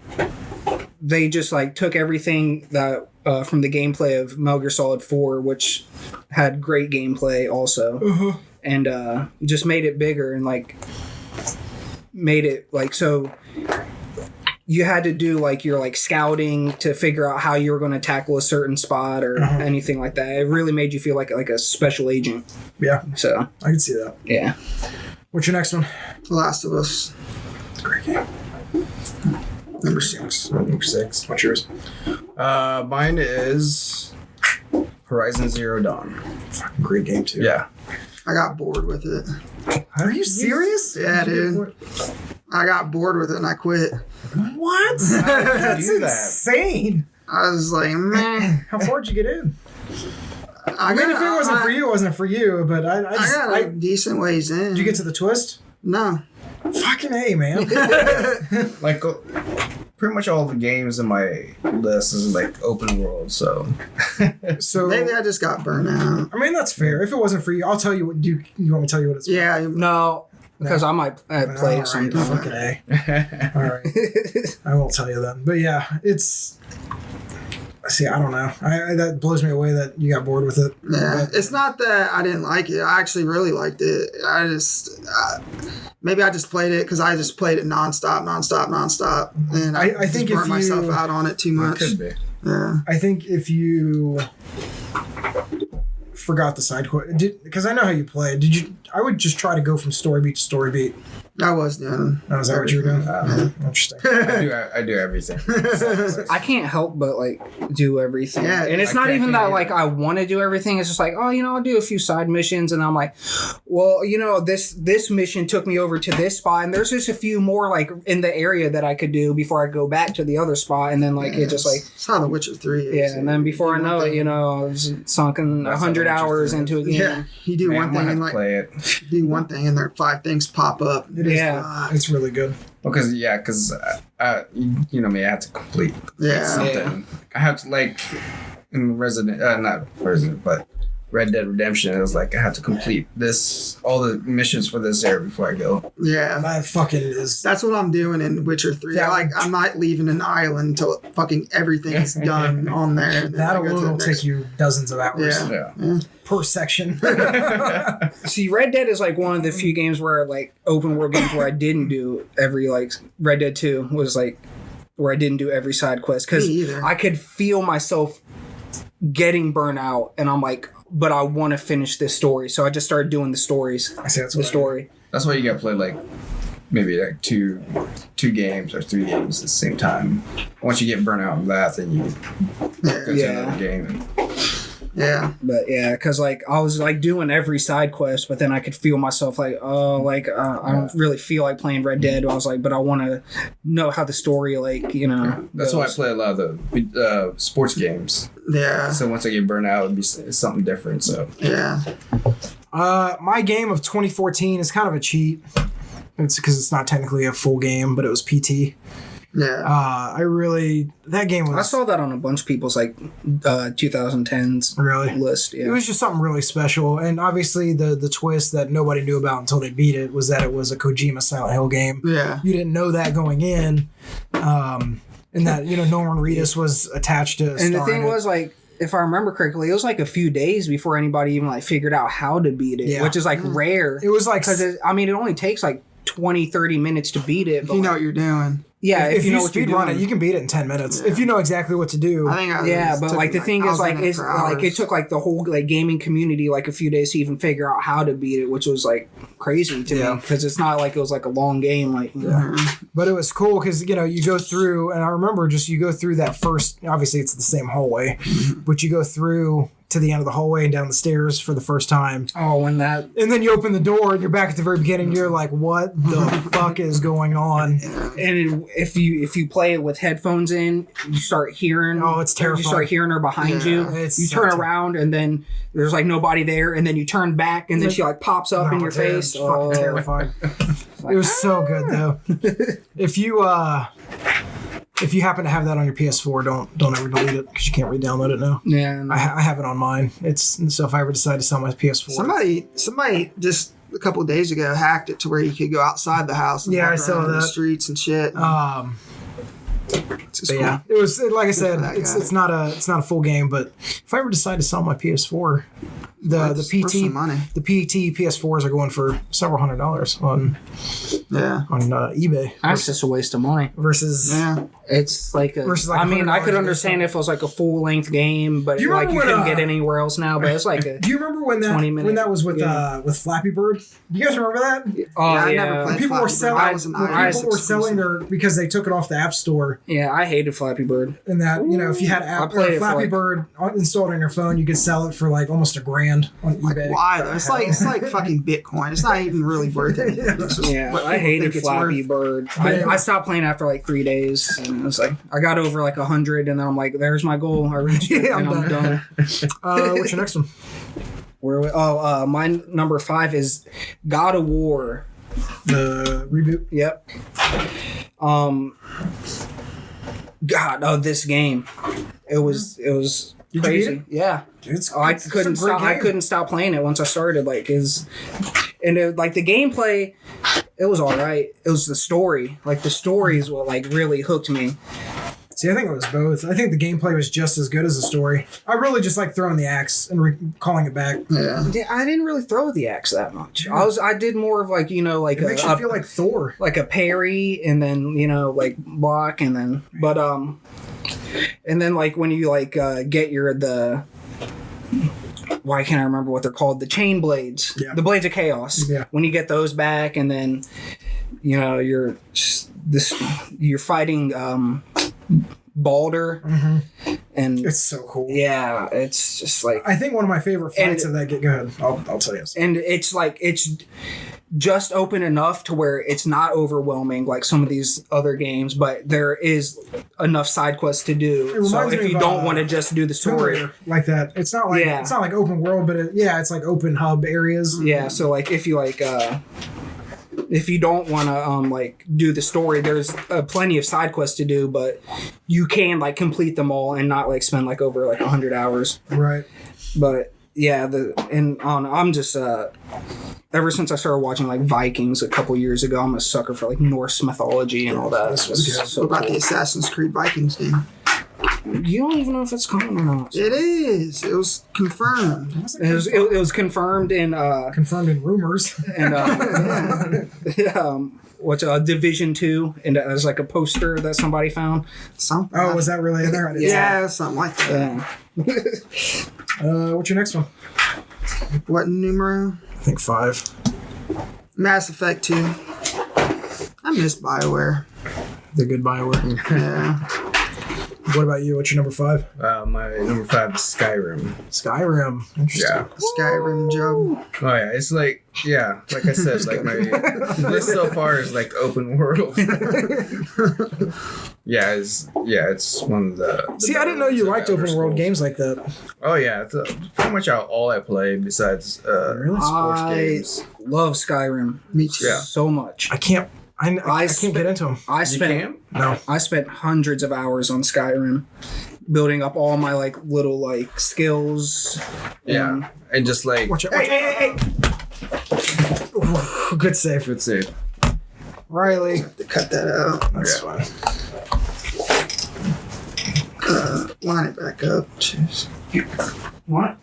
They just, like, took everything that... from the gameplay of Metal Gear Solid 4, which had great gameplay also, and just made it bigger and, like, made it, like, so you had to do, like, your, like, scouting to figure out how you were going to tackle a certain spot or anything like that. It really made you feel like a special agent. Yeah. So I can see that. Yeah. What's your next one? Last of Us. Great game. Number 6. Number 6. What's yours? Mine is Horizon Zero Dawn. Fucking great game, too. Yeah. I got bored with it. Are you serious? Yeah, dude. I got bored with it and I quit. What? That's do that? insane. I was like, meh. How far did you get in? I mean, if it wasn't for you, it wasn't for you. But I got like decent ways in. Did you get to the twist? No. Fucking A, man. Like, pretty much all the games in my list is, like, open world, so... So Maybe I just got burnt out. I mean, that's fair. If it wasn't for you, I'll tell you what you want me to tell you what it's for? Yeah. No, because I might play it sometime. Fucking A. All right. I won't tell you then. But yeah, it's... See, I don't know. That blows me away that you got bored with it. Yeah. It's not that I didn't like it. I actually really liked it. I just... maybe I just played it because I just played it nonstop. And I think just burnt myself out on it too much. It could be. Yeah. I think if you forgot the side quest, because I know how you play. I would just try to go from story beat to story beat. I was doing. Oh, is that what you were doing? Interesting. I do everything. I can't help but, like, do everything. Yeah, and it's I not can't even do that, either. like, I want to do everything. It's just like, oh, I'll do a few side missions. And I'm like, well, this mission took me over to this spot. And there's just a few more, like, in the area that I could do before I go back to the other spot. And then, like, it just, like... It's how The Witcher 3 is. Yeah, and then before I know it, I was sunken That's 100 how The Witcher hours 3 is. into a game. Yeah. You do Man, one I'm thing gonna and, have to like... play it. Do one thing and there 5 things pop up. It is. Yeah. It's really good. Well, because you know me, I have to complete Yeah. something. I have to, like, in not Resident, but Red Dead Redemption, it was like I had to complete all the missions for this area before I go. Yeah. That fucking is. That's what I'm doing in Witcher 3. Yeah. I'm not leaving an island until fucking everything's done on there. And then That I go to alone the will next- take you dozens of hours Yeah. per section. See, Red Dead is like one of the few games where, like, open world games where I didn't do every, like, Red Dead 2 was like where I didn't do every side quest because Me either. I could feel myself getting burnt out, and I'm like, but I want to finish this story, so I just started doing the stories. I see, that's The what I story. That's why you gotta play, like, maybe like two games or 3 games at the same time. Once you get burnt out on that, then you go to Yeah. another game. Yeah. But yeah, because, like, I was, like, doing every side quest, but then I could feel myself like, oh, like, I don't really feel like playing Red Dead. I was like, but I want to know how the story, like, That's why I goes. play a lot of the sports games. Yeah. So once I get burnt out, it's something different. So Yeah. My game of 2014 is kind of a cheat. It's because it's not technically a full game, but it was PT. Yeah. That game was... I saw that on a bunch of people's, like, 2010s Really? list. Yeah. It was just something really special, and obviously the twist that nobody knew about until they beat it was that it was a Kojima Silent Hill game. Yeah. You didn't know that going in, and that Norman Reedus was attached to. And the starring thing it. was, like, if I remember correctly, it was like a few days before anybody even like figured out how to beat it, Yeah. which is like rare. It was like Because it only takes like 20, 30 minutes to beat it. If you know what you're doing. Yeah, if you know you what you're speed run it, doing. you can beat it in 10 minutes if you know exactly what to do. I think But like the thing is, like it's like it took like the whole like gaming community like a few days to even figure out how to beat it, which was like crazy to me because it's not like it was like a long game. Like, But it was cool because you go through, and I remember just you go through that first. Obviously, it's the same hallway, but you go through to the end of the hallway and down the stairs for the first time. oh, when that And then you open the door and you're back at the very beginning. And you're like, "What the fuck is going on?" if you play it with headphones in, you start hearing. Oh, it's terrifying. You start hearing her behind you. It's You so turn ter- around and then there's like nobody there, and then you turn back and then she like pops up in your Dude, face. it's fucking terrifying. It was so good though. If you happen to have that on your PS4, don't ever delete it because you can't re-download it now. Yeah, no. I have it on mine. So if I ever decide to sell my PS4, Somebody just a couple of days ago hacked it to where you could go outside the house. And Yeah, walk I saw around in the that. streets and shit. It's just but cool. yeah, it was like I said, for that it's guy. it's not a full game. But if I ever decide to sell my PS4, Worth some the money. PT PS4s are going for several $100s on Yeah. eBay That's just a waste of money. versus. Yeah. It's like Versus like I mean, I could $100 understand if it was like a full length game, but Do you like remember you when, couldn't get anywhere else now. But it's like a Do you remember when 20-minute that was with game. with Flappy Bird? Do you guys remember that? oh I never played People were Flappy Bird. selling. I was an iOS People were selling their because they took it off the App Store, Yeah, I hated Flappy Bird. and that if you had I played it for, Flappy like- Bird installed on your phone, you could sell it for like almost $1,000 on eBay. Why though? It's like fucking Bitcoin. It's not even really worth it. It's just Yeah, what I people hated think it's Flappy worth. Bird. But- I stopped playing after like 3 days, and it was like I got over like 100, and then I'm like, "There's my goal. I reached it, Yeah, and I'm I'm done." What's your next one? My number 5 is God of War. The reboot. Yep. This game. It was Did you beat crazy. it? Yeah. It's I it's a couldn't great stop. I game. couldn't stop playing it once I started. Like like the gameplay, it was all right. It was the story. Like the story is what like really hooked me. See, I think it was both. I think the gameplay was just as good as the story. I really just like throwing the axe and calling it back. Yeah. Yeah, I didn't really throw the axe that much. I did more of like like It makes you feel like Thor. like a parry and then like block and then and then like when you like get why can't I remember what they're called? The chain blades. Yeah. The blades of chaos. Yeah. When you get those back and then you're fighting Balder and It's so cool. yeah, it's just like I think one of my favorite fights And- of that game. Go ahead. I'll tell you. and it's like it's just open enough to where it's not overwhelming like some of these other games, but there is enough side quests to do. So reminds if me you of, don't want to just do the Tomb story, Raider, like that. It's not like open world, but it's like open hub areas. yeah. So like if you if you don't want to do the story, there's plenty of side quests to do, but you can like complete them all and not like spend like over like 100 hours. Right. But yeah, I'm just ever since I started watching like Vikings a couple years ago, I'm a sucker for like Norse mythology and all that. This was good. So What about cool. the Assassin's Creed Vikings game? You don't even know if it's coming or not. It is. It was confirmed. It was confirmed in Confirmed in rumors. what's Division 2, and there's like a poster that somebody found. Something. Oh, was that really in there? I didn't see Yeah, something like that. What's your next one? What numero? I think 5. Mass Effect 2. I miss BioWare. The good Bioware. Yeah. What about you? What's your number 5? My number 5 is Skyrim. Skyrim. Interesting. Yeah. Skyrim job. Oh yeah, it's like I said, like my list so far is like open world. it's one of the See, I didn't know you liked open world games like that. Oh yeah, it's pretty much all I play besides sports I games. love Skyrim Me too. Yeah. so much. I can't get into them. I You spent can? No. I spent hundreds of hours on Skyrim, building up all my like little like skills. Yeah, and just like Watch out. Hey. Ooh, good save. good save. Riley. To cut that out. That's Yeah. fine. Line it back up. Jeez. What?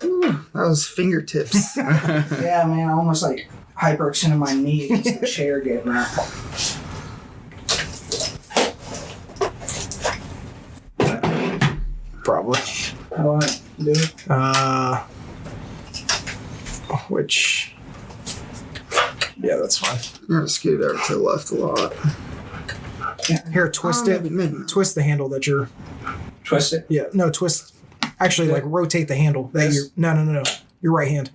Ooh, that was fingertips. Yeah, man, I almost like hyperextended my knee against the chair getting that. Probably. How do I do it? Which. Yeah, that's fine. I'm gonna scoot over to the left a lot. Here, twist it. Maybe not. Twist the handle that you're. Twist it. Yeah, no, twist. Actually, like rotate the handle that This? you're. No. Your right hand,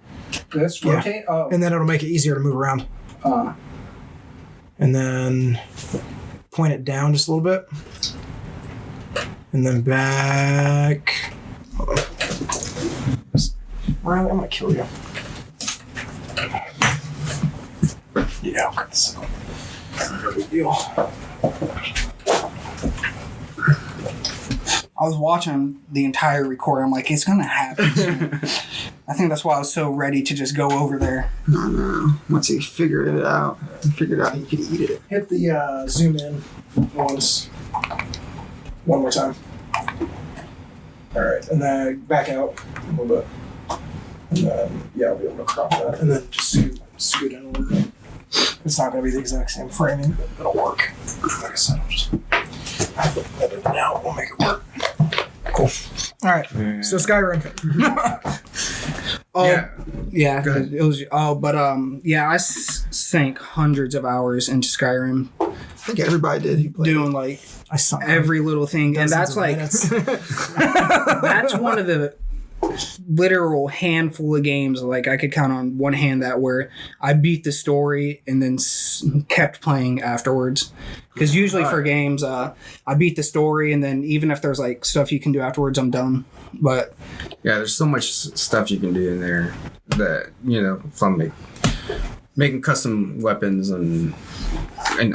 This Yeah. rotate. Oh. and then it'll make it easier to move around. And then point it down just a little bit, and then back. Hold on. Riley, I'm gonna kill you. Yeah, I'll cut this out. No big deal. I was watching the entire record. I'm like, it's gonna happen soon. I think that's why I was so ready to just go over there. No. Once he figured it out, he could eat it. Hit the zoom in once. One more time. All right, and then back out a little bit. And then, yeah, I'll be able to crop that. And then just scoot in a little bit. It's not going to be the exact same framing, but it'll work. Like I said, I'll just edit it out. We'll make it work. Cool. All right, so Skyrim. Oh, Yeah. yeah. Go ahead. It was. Oh, but yeah, I sank hundreds of hours into Skyrim, I think everybody did. Who played. doing like I sunk every little thing, and that's like that's one of the literal handful of games like I could count on one hand that where I beat the story and then kept playing afterwards. Because usually for games, I beat the story and then even if there's like stuff you can do afterwards, I'm done. But Yeah, there's so much stuff you can do in there that, from making custom weapons and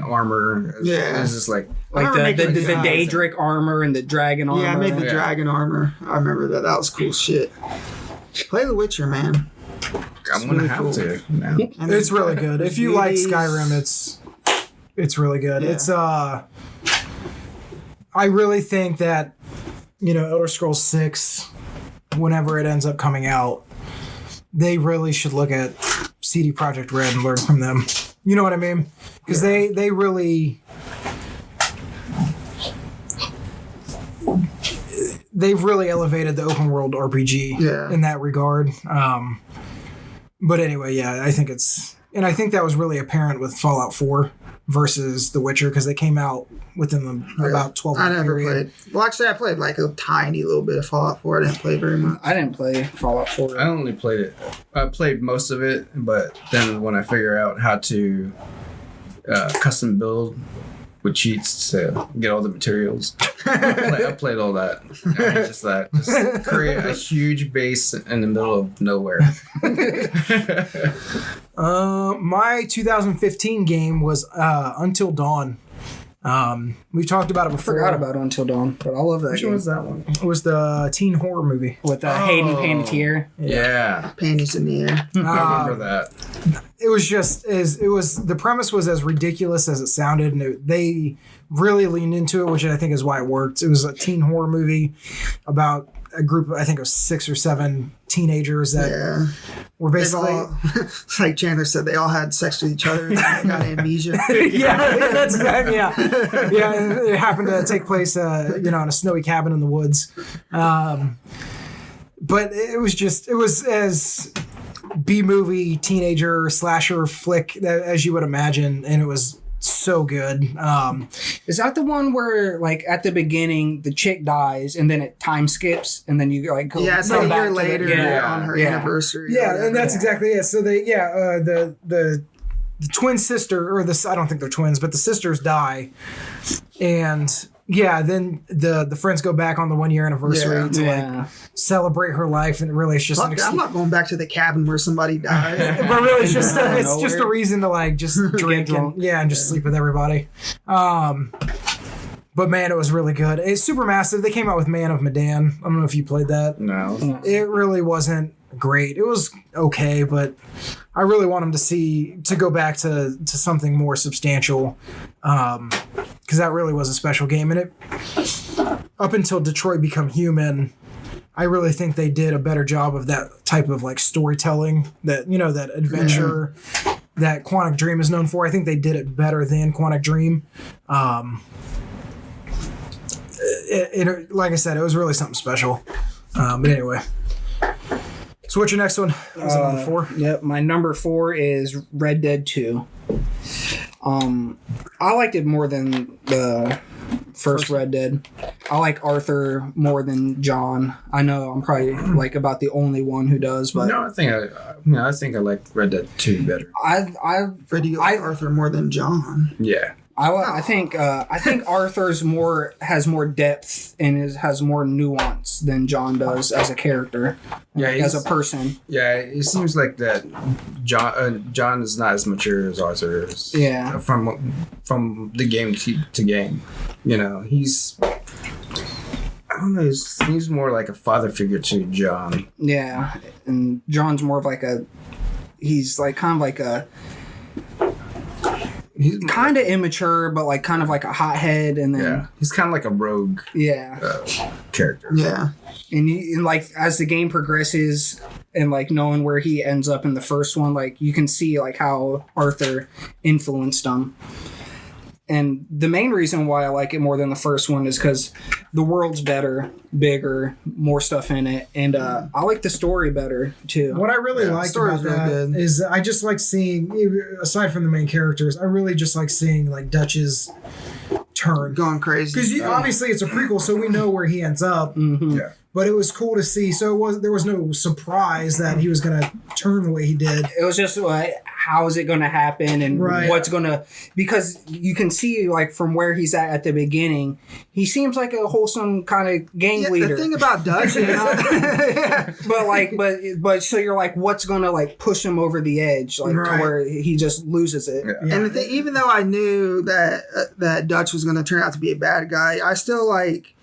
armor. Yeah. It's just like like remember the making Daedric armor and the dragon armor. Yeah, I made the Yeah. dragon armor. I remember that. That was cool shit. Play The Witcher, man. I'm gonna really have cool. to now. And It's really good. If you like Vids. Skyrim, it's really good. Yeah. It's I really think that Elder Scrolls 6, whenever it ends up coming out, they really should look at CD Projekt Red and learn from them. You know what I mean? Because they really they've really elevated the open world RPG Yeah. in that regard. But anyway, yeah, I think I think that was really apparent with Fallout 4 versus The Witcher because they came out within about 12 I month never period. played. Well, actually, I played like a tiny little bit of Fallout 4. I didn't play very much. I didn't play Fallout 4. I only played it. I played most of it, but then when I figure out how to custom build with cheats to get all the materials, I played all that. Just create a huge base in the middle of nowhere. My 2015 game was Until Dawn. We've talked about it I before. forgot about Until Dawn, but I love that Which game. one was that one? It was the teen horror movie. With Hayden Oh. Panettiere. Yeah, Panties in the air. I remember that. It was the premise was as ridiculous as it sounded, and they really leaned into it, which I think is why it worked. It was a teen horror movie about a group of, I think it was 6 or 7 teenagers that Yeah. were They've basically all, like Chandler said, they all had sex with each other and got amnesia. yeah, that's exactly yeah. It happened to take place in a snowy cabin in the woods. But it was as B-movie teenager slasher flick as you would imagine, and it was so good. Is that the one where, like, at the beginning, the chick dies and then it time skips and then you like go Yeah, it's go like a back year to the- later yeah, on her yeah. anniversary. Yeah, or and that's whatever. exactly it. So the twin sister, or I don't think they're twins, but the sisters die, and yeah, then the friends go back on the 1 year anniversary Yeah. to like celebrate her life, and really it's just Fuck, I'm not going back to the cabin where somebody died. but really it's just Out of it's just a nowhere. reason to like just drink drunk. and just sleep with everybody. But man, it was really good. It's super massive. They came out with Man of Medan. I don't know if you played that. No. It really wasn't great. It was okay, but I really want him to go back to something more substantial, because that really was a special game. And it, up until Detroit Become Human, I really think they did a better job of that type of like storytelling, that, you know, that adventure that Quantic Dream is known for. I think they did it better than Quantic Dream. Like I said, it was really something special. But anyway. So what's your next one? Was it number 4? Yep, my number 4 is Red Dead 2. I liked it more than the first Red Dead. I like Arthur more than John. I know I'm probably like about the only one who does, but No, I think I like Red Dead 2 better. Freddie like Arthur more than John. Yeah. I think Arthur's has more depth and has more nuance than John does as a character, Yeah, as a person. Yeah, it seems like that John is not as mature as Arthur is. Yeah. From the game to game. You know, I don't know, he seems more like a father figure to John. Yeah, and John's more of like he's like kind of like he's kind of immature, but like kind of like a hothead, and then Yeah, he's kind of like a rogue character. Yeah. and like as the game progresses and like knowing where he ends up in the first one, like you can see like how Arthur influenced him. And the main reason why I like it more than the first one is because the world's better, bigger, more stuff in it, and I like the story better too. What I really liked about that is I just like seeing, aside from the main characters, I really just like seeing like Dutch's turn. Going crazy. Because obviously it's a prequel, so we know where he ends up. Mm-hmm. Yeah. But it was cool to see. So there was no surprise that he was going to turn the way he did. It was just like, how is it going to happen, and what's going to, because you can see like from where he's at the beginning, he seems like a wholesome kind of gang leader. The thing about Dutch, you know, but so you're like, what's going to like push him over the edge, like to where he just loses it. Yeah. And even though I knew that Dutch was going to turn out to be a bad guy, I still like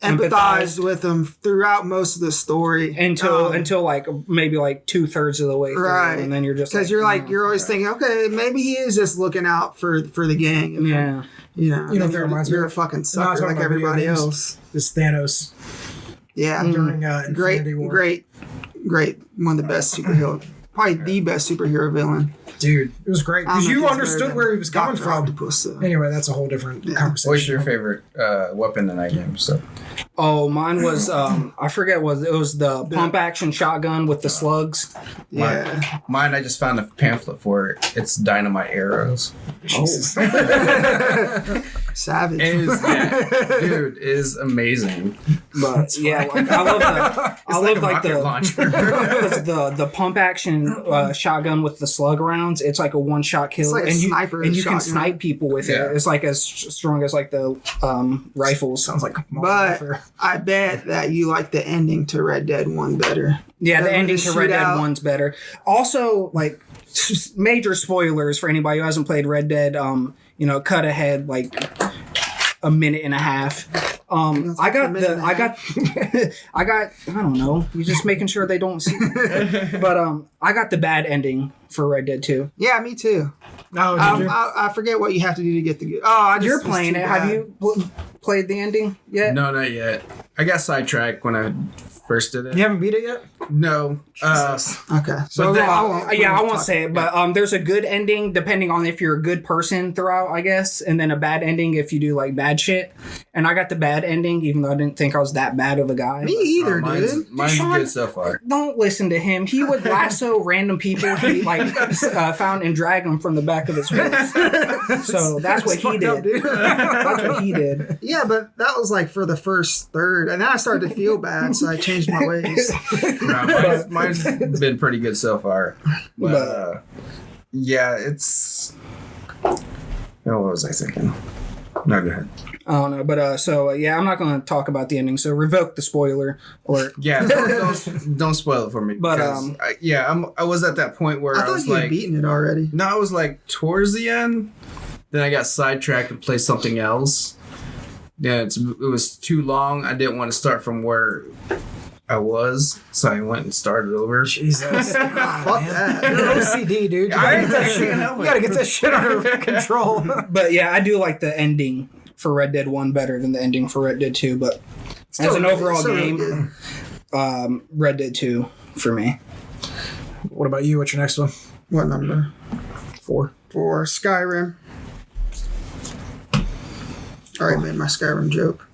empathized with him throughout most of the story until like maybe like 2/3 of the way through, and then you're just because you're always thinking, okay, maybe he is just looking out for the gang. And yeah, you know, if that reminds me, you're a fucking sucker like everybody else. This Thanos. Yeah, during Infinity War. great, one of the best superhero, probably the best superhero villain. Dude, it was great because you understood where he was coming from. Octopus, anyway, that's a whole different conversation. What's your favorite weapon in that game? So, mine was I forget what it was, the pump action shotgun with the slugs. Yeah, mine. I just found a pamphlet for it. It's dynamite arrows. Jesus. Savage. It is amazing. But yeah, like, I love like rocket launcher. the pump action shotgun with the slug rounds. It's like a one shot kill, like and you can snipe people with it. It's like as strong as like the rifles. Sounds like but I bet that you like the ending to Red Dead 1 better. Yeah, the ending to Red Dead 1's better. Also, like major spoilers for anybody who hasn't played Red Dead. Cut ahead like a minute and a half. I don't know. You're just making sure they don't see. But I got the bad ending for Red Dead 2. Yeah, me too. I forget what you have to do to get the good. You're playing it. Have you played the ending yet? No, not yet. I got sidetracked when I first did it. You haven't beat it yet? No. Okay. So I won't say it, but there's a good ending depending on if you're a good person throughout, I guess, and then a bad ending if you do like bad shit. And I got the bad ending, even though I didn't think I was that bad of a guy. Me either, dude. Mine's Sean, good so far. Don't listen to him. He would lasso random people he found and drag them from the back of his horse. So that's what he did. That's what he did. Yeah, but that was like for the first third, and then I started to feel bad, so I changed my ways. Mine's been pretty good so far. But it's. What was I thinking? No, go ahead. I don't know, but I'm not going to talk about the ending. So revoke the spoiler alert. Yeah, don't spoil it for me. But I was at that point where I was you like, had beaten it already. No, I was like towards the end. Then I got sidetracked and played something else. Yeah, it was too long. I didn't want to start from where I was, so I went and started over. Jesus. Fuck that. You're OCD, dude. You gotta get that shit, you gotta get that shit under control. But yeah, I do like the ending for Red Dead 1 better than the ending for Red Dead 2. But as an overall game, Red Dead 2 for me. What about you? What's your next one? What number? 4. For Skyrim. I already made my Skyrim joke.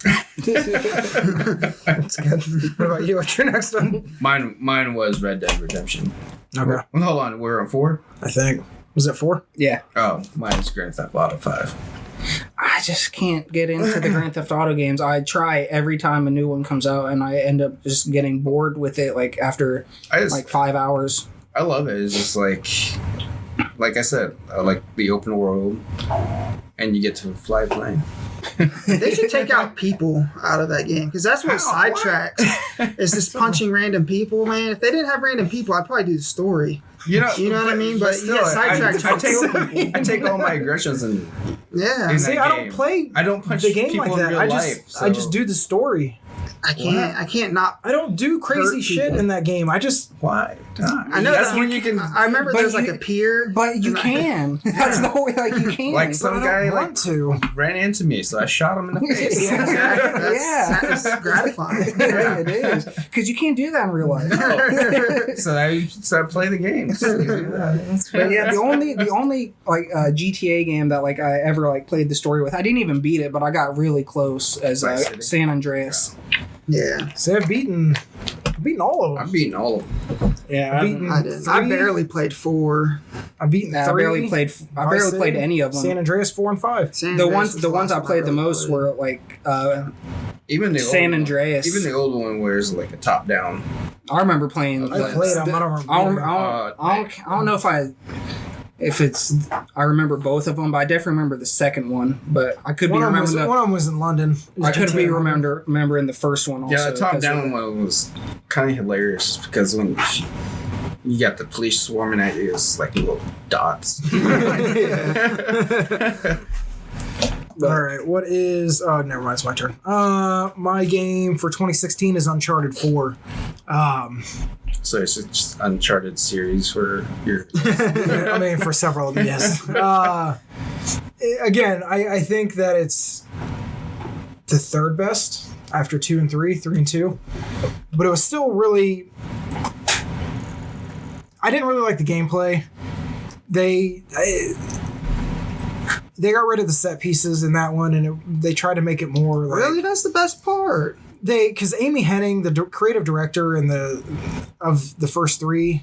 That's good. What about you? What's your next one? Mine was Red Dead Redemption. Okay. Well, hold on, we're on 4? I think. Was it 4? Yeah. Oh, mine's Grand Theft Auto 5. I just can't get into the Grand Theft Auto games. I try every time a new one comes out, and I end up just getting bored with it. Like after 5 hours. I love it. It's just like I said, I like the open world, and you get to fly a plane. They should take out people out of that game because that's what sidetracks is just punching random people, man. If they didn't have random people, I'd probably do the story. You know what I mean? But still, sidetracks. I take all my aggressions and Yeah. See, I don't play I don't punch the game people like in that. real life. I just do the story. I can't not. I don't do crazy Hurt shit people. in that game. I just Why? I know That's that when you can. I remember But there's like you- a pier. But you can. That's the way, like, you can. Like some guy want to. ran into me, so I shot him in the face. Yeah. That's gratifying. Yeah, it is. Because you can't do that in real life. So I play the games. But yeah, the only like GTA game that like I ever like played the story with, I didn't even beat it, but I got really close as Vice City. San Andreas. Yeah. So I've beaten all of them. I'm beating all of them. Yeah, I've beaten I didn't. I 3. barely played 4. I've beaten I 3. barely played. I Vice barely City, played any of them. San Andreas 4 and 5. San The Andreas ones was I last played one the I most played. were like Even the San old Andreas. Even the old one wears like a top down. I remember playing. I played them. I don't remember. I don't know if it's. I remember both of them, but I definitely remember the second one. But I could be One of remembering them was in London. It was I could GTA be London. remembering the first one. Also, Yeah, the top 'cause down one was kind of hilarious because when you got the police swarming at you, it's like little dots. All right, what is? Oh, never mind. It's my turn. My game for 2016 is Uncharted 4. So it's just Uncharted series for your. I mean, for several of them, yes. Again, I think that it's the third best after 2 and 3 and 2, but it was still really. I didn't really like the gameplay. They got rid of the set pieces in that one, and they tried to make it more like Really, that's the best part. because Amy Hennig, the creative director of the first 3,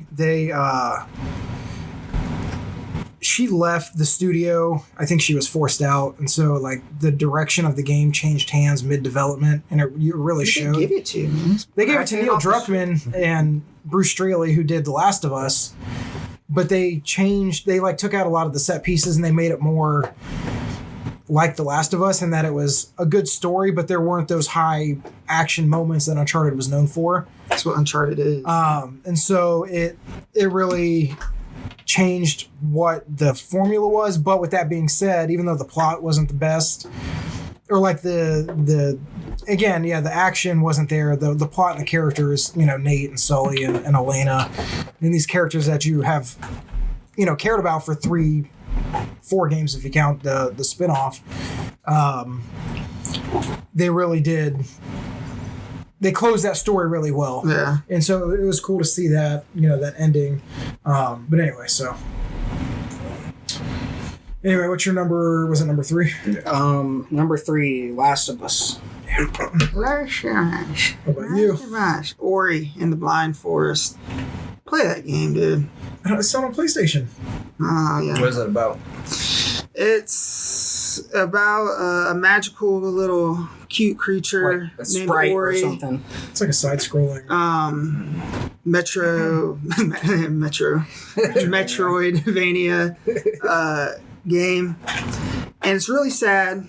she left the studio. I think she was forced out, and so like the direction of the game changed hands mid-development, and it really They showed. give it to you, man. They gave it to Right Neil off the- Druckmann and Bruce Straley, who did The Last of Us, but they like took out a lot of the set pieces and they made it more like The Last of Us in that it was a good story, but there weren't those high action moments that Uncharted was known for. That's what Uncharted is. And so it really changed what the formula was. But with that being said, even though the plot wasn't the best, or like the action wasn't there, the plot and the characters, Nate and Sully and Elena, and these characters that you have, cared about for 4 games if you count the spin-off, they really did. They closed that story really well. Yeah. And so it was cool to see that, that ending. But anyway, so. Anyway, what's your number? Was it number 3? Number 3, Last of Us. Last How about you? Ori in the Blind Forest. Play that game, dude. It's not on PlayStation. Oh, yeah. What is it about? It's about a magical little cute creator Like a named sprite or Ori. something. It's like a side-scrolling. Metroidvania game, and it's really sad,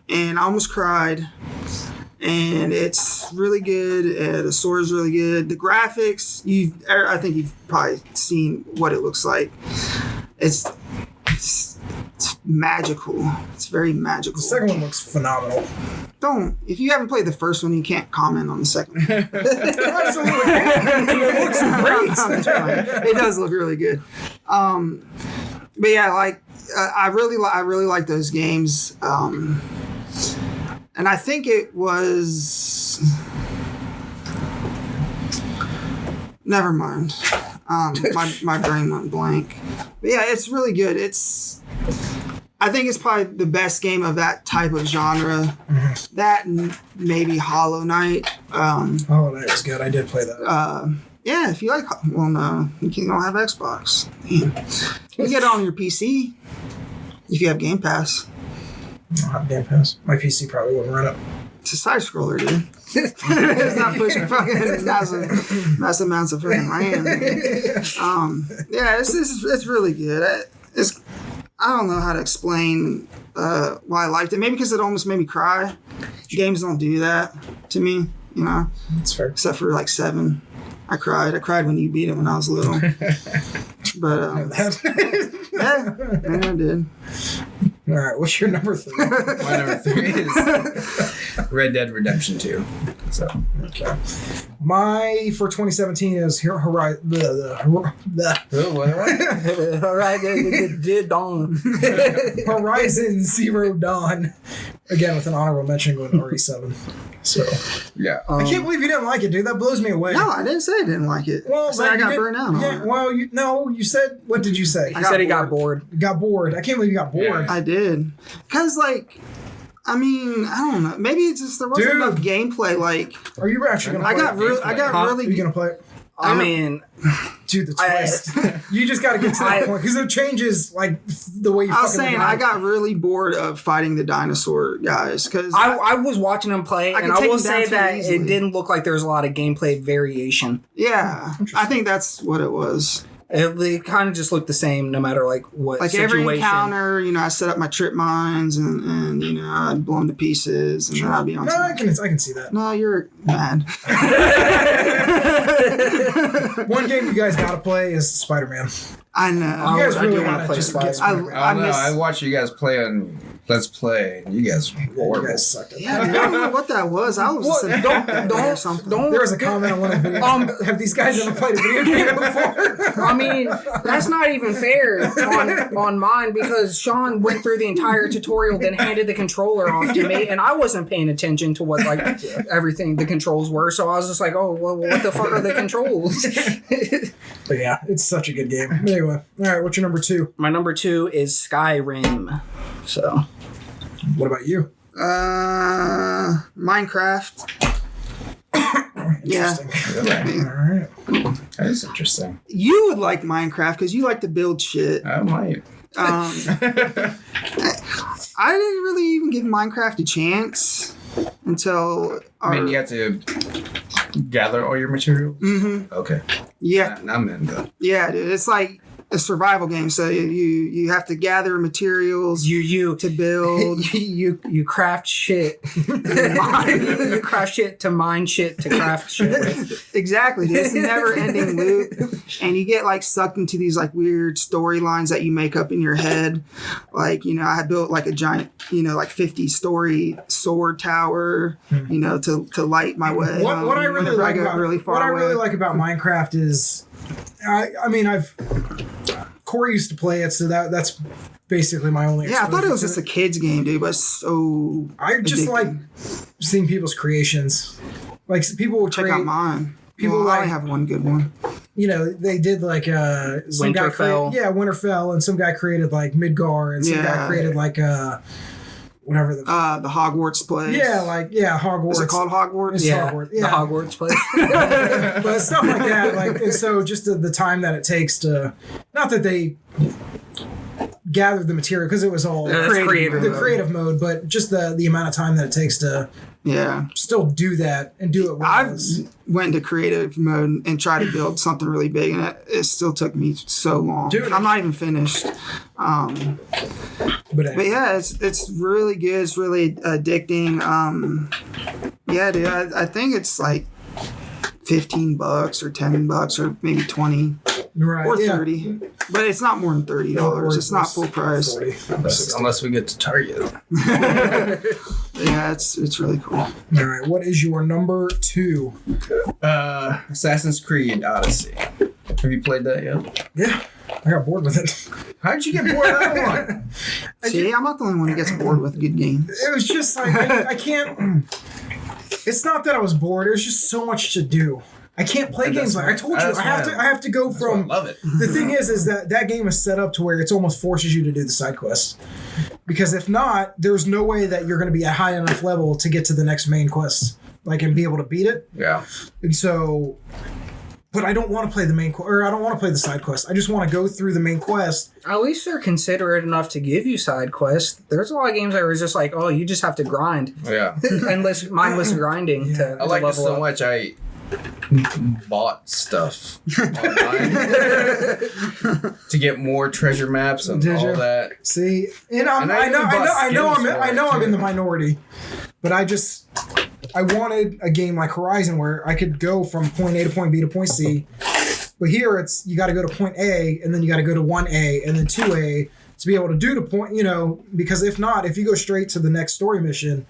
and I almost cried. And it's really good. The story's really good. The graphics, I think you've probably seen what it looks like. It's It's magical. It's very magical. The second one looks phenomenal. If you haven't played the first one, you can't comment on the second one. Absolutely. It looks great. It does look really good. But yeah, like I really like those games. And I think it was. Never mind. My brain went blank. But yeah, it's really good. I think it's probably the best game of that type of genre. Mm-hmm. That and maybe Hollow Knight. Hollow Knight was good. I did play that. Yeah, if you like. Well, no, you don't have Xbox. Damn. You can get it on your PC if you have Game Pass. I don't have Game Pass. My PC probably wouldn't run it. It's a side scroller, dude. It's not pushing fucking massive amounts of fucking RAM. Yeah, it's really good. I don't know how to explain why I liked it. Maybe because it almost made me cry. Games don't do that to me, you know. That's fair. Except for like 7. I cried when you beat it when I was little. But yeah, I did. All right, what's your number 3? My number 3 is Red Dead Redemption 2. So okay, my for 2017 is Horizon Zero Dawn. Again, with an honorable mention going to RE7. So yeah, I can't believe you didn't like it, dude. That blows me away. No, I didn't say I didn't like it. Well, I got burned out. Yeah, well, you said, what did you say? He said he got bored. Got bored. I can't believe you got bored. I did. Because, like, I mean, I don't know. Maybe it's just there wasn't enough gameplay. Like, are you actually gonna? I got really. Are you gonna play it? I mean, dude, the twist. You just got to get to that point because it changes like the way you. I was saying I got really bored of fighting the dinosaur guys because I was watching them play, and I will say that it didn't look like there was a lot of gameplay variation. Yeah, I think that's what it was. It kind of just looked the same no matter like what like situation. Every encounter, you know, I set up my trip mines and you know, I'd blow them to pieces and then I'd be on. No, I can see that. No, you're mad. One game you guys gotta play is Spider-Man. I know. You guys really want to play Spider-Man. I watched you guys play on Let's Play. You guys were horrible. You guys sucked at that. Yeah, I don't know what that was. I was just or something. There was a comment on one of the videos. Have these guys ever played a video game before? I mean, that's not even fair on mine because Sean went through the entire tutorial, then handed the controller off to me, and I wasn't paying attention to what like everything the controls were. So I was just like, oh, well, what the fuck are the controls? But yeah, it's such a good game. Anyway, all right, what's your number 2? My number 2 is Skyrim. So, what about you? Minecraft. Yeah. Really? All right. That is interesting. You would like Minecraft because you like to build shit. I might. I didn't really even give Minecraft a chance until. I mean, you have to gather all your materials? Mm-hmm. Okay. Yeah. I'm in though. Yeah, dude. It's like a survival game. So you have to gather materials you to build. You craft shit. You craft shit to mine shit to craft shit with. Exactly, dude. It's a never ending loop. And you get like sucked into these like weird storylines that you make up in your head. Like, you know, I built like a giant, you know, like 50-story sword tower, you know, to light my way. What I really like about really like about Minecraft is I mean Corey used to play it, so that's basically my only. Yeah, I thought it was just a kid's game, dude, but so. I just like seeing people's creations. Like people would check out mine. People I have one good one. You know, they did like some Winterfell. Winterfell, and some guy created like Midgar, and some guy created like whatever the Hogwarts place. Hogwarts. Is it called Hogwarts? It's Hogwarts. The Hogwarts place. But stuff like that, like, and so just the time that it takes to, not that they gathered the material because it was all creative mode, but just the amount of time that it takes to still do that and do it well. I've went into creative mode and tried to build something really big, and it still took me so long. Dude, I'm not even finished. But yeah, it's really good. It's really addicting. Yeah, dude, I think it's like $15 or $10 or maybe 20. Right. or yeah. 30, but it's not more than $30. It's not full price. 40. Unless we get to Target. Yeah, it's really cool. All right. What is your number 2? Assassin's Creed Odyssey. Have you played that yet? Yeah. I got bored with it. How did you get bored of that one? See, I'm not the only one who gets bored with good games. It was just like, I can't. It's not that I was bored. There's just so much to do. I can't play games like I told you. I have to go from. I love it. The thing is that game is set up to where it's almost forces you to do the side quests. Because if not, there's no way that you're going to be at high enough level to get to the next main quest, like and be able to beat it. Yeah. And so, but I don't want to play the main or I don't want to play the side quest. I just want to go through the main quest. At least they're considerate enough to give you side quests. There's a lot of games that were just like, oh, you just have to grind. Yeah. Mindless grinding to I like level this so up. much. I bought stuff online to get more treasure maps and Did all you? that. See, and I even bought know skins for it, I'm in too. the minority, but I wanted a game like Horizon where I could go from point A to point B to point C. But here it's you got to go to point A and then you got to go to 1A and then 2A to be able to do the point, because if not, if you go straight to the next story mission,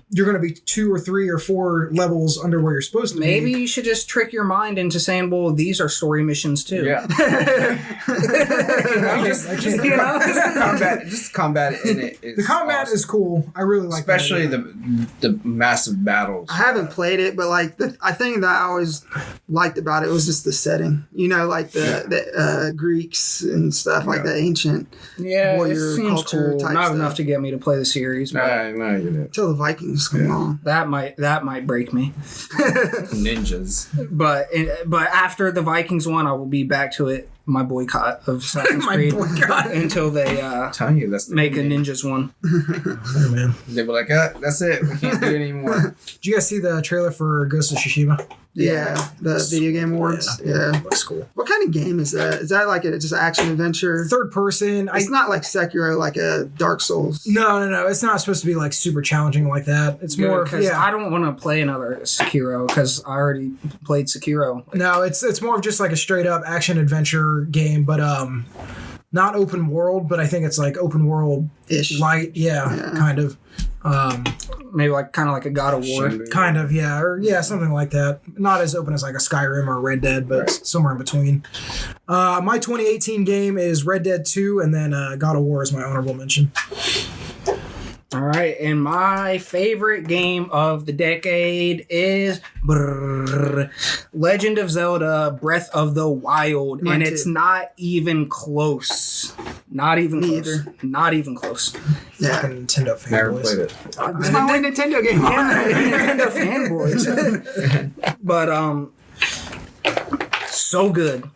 you're going to be 2 or 3 or 4 levels under where you're supposed to Maybe be. you should just trick your mind into saying, well, these are story missions too. Yeah. Just combat in it. The combat is cool. I really like especially that. the massive battles. I haven't played it, but like I think that I always liked about it was just the setting. Like the Greeks and stuff, like the ancient Yeah, warrior it seems culture cool. type Not stuff. enough to get me to play the series, but No, you didn't. Until the Vikings come on. that might break me. Ninjas. But after the Vikings one, I will be back to it. My boycott of Assassin's My Creed boycott. until they I'm telling you, that's the make a name. ninjas one. Oh, man. They were like, that's it. We can't do it anymore. Did you guys see the trailer for Ghost of Tsushima? Yeah, the video game awards. Yeah. Looks cool. What kind of game is that? Is that like just action adventure? Third person. It's not like Sekiro, like a Dark Souls. No. It's not supposed to be like super challenging like that. It's more because I don't want to play another Sekiro because I already played Sekiro. No, it's more of just like a straight up action adventure game, but not open world, but I think it's like open world Ish. light, kind of. Maybe kind of like a God of War. Kind of, or something like that. Not as open as like a Skyrim or Red Dead, but somewhere in between. My 2018 game is Red Dead 2, and then God of War is my honorable mention. All right, and my favorite game of the decade is Legend of Zelda: Breath of the Wild, Mine and too. it's not even close. Not even Me close. either. Not even close. Yeah. Fucking Nintendo Never fanboys. played it. It's my only Nintendo game. Nintendo fanboys. But so good.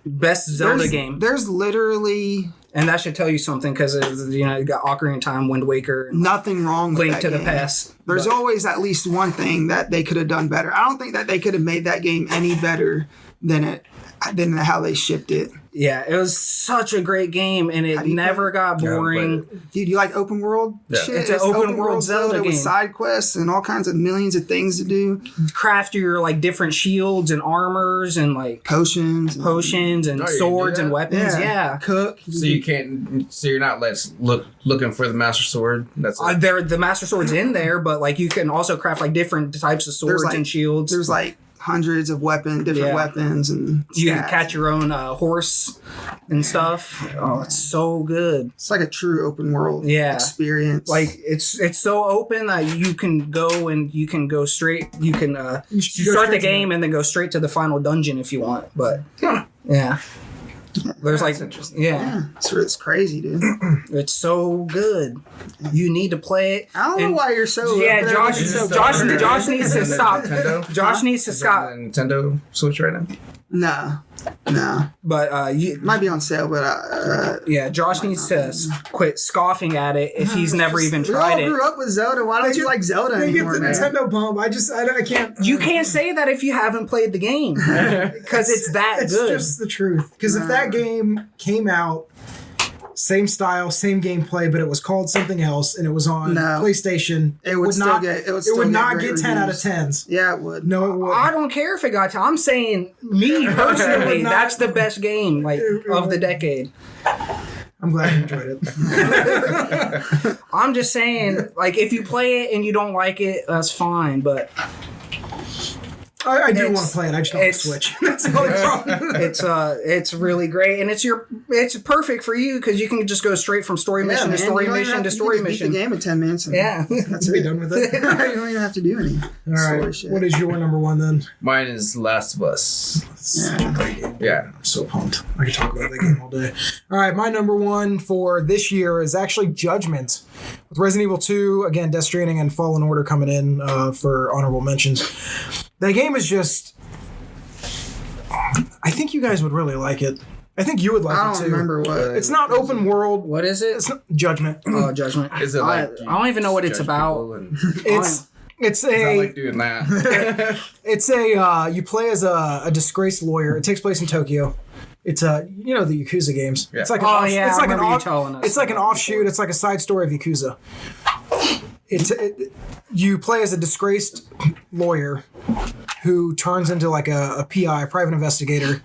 Best Zelda game. There's literally And that should tell you something because you got Ocarina of Time, Wind Waker, and nothing wrong with Link that to the game. Past. There's But- always at least one thing that they could have done better. I don't think that they could have made that game any better than how they shipped it. Yeah, it was such a great game, and it Have you never got Yeah, I haven't boring. played Dude, you like open world shit? It's an open world Zelda with game. side quests and all kinds of millions of things to do. Craft your different shields and armors and Potions. potions and Oh, you can swords do and that? weapons. Yeah. Cook. So you can't. So you're not looking for the Master Sword. That's it. There, the Master Sword's in there, but you can also craft different types of swords like- and shields. There's hundreds of different Yeah. weapons and You can stats. catch your own horse and stuff. Oh, it's so good. It's like a true open world Yeah. experience. It's so open that you can go straight. You can You start the game and then go straight to the final dungeon if you want. But yeah, there's yeah, it's crazy, dude. it's so good. You need to play it. I don't know And- why you're so. Yeah, up there Josh. with it. Josh needs to stop. Nintendo? Josh needs to Is it stop. on the Nintendo Switch right now. No. But It might be on sale, but yeah, Josh needs to quit scoffing at it if he's never even we all tried it. grew up with Zelda. Why don't you like Zelda They get anymore, the man? Nintendo bump. I can't. You can't say that if you haven't played the game because it's that It's good. just the truth. Because if that game came out same style, same gameplay, but it was called something else, and it was on No. PlayStation. It would still not. get. It would, It still would not great get 10 out of reviews. 10s. Yeah, it would. No, it would. I don't care if it got. I'm saying me personally, not- that's the best game like of the decade. I'm glad you enjoyed it. I'm just saying, like, if you play it and you don't like it, that's fine. But I do It's- want to play it. I just don't have a it's- Switch. That's the only problem. it's really great, and it's perfect for you because you can just go straight from story mission to story mission to story mission. Beat the game in 10 minutes. And Yeah. that's Be it. done with it. You don't even have to do any. All right. shit. What is your number one then? Mine is Last of Us. Yeah. Yeah. I'm so pumped. I could talk about that game all day. All right, my number one for this year is actually Judgment. With Resident Evil 2, again, Death Stranding and Fallen Order coming in for honorable mentions. That game is just... I think you guys would really like it. I think you would like I it don't too. remember what. It's not open world. What is it? It's not Judgment. Oh, Judgment. Is it I like don't even know what it's judge about. people and- It's I a like doing that. it's a you play as a disgraced lawyer. It takes place in Tokyo. It's the Yakuza games. Yeah. It's like Oh, yeah, it's I like an remember you off, telling us it's like an about offshoot. It's like a side story of Yakuza. You play as a disgraced lawyer who turns into like a PI, private investigator,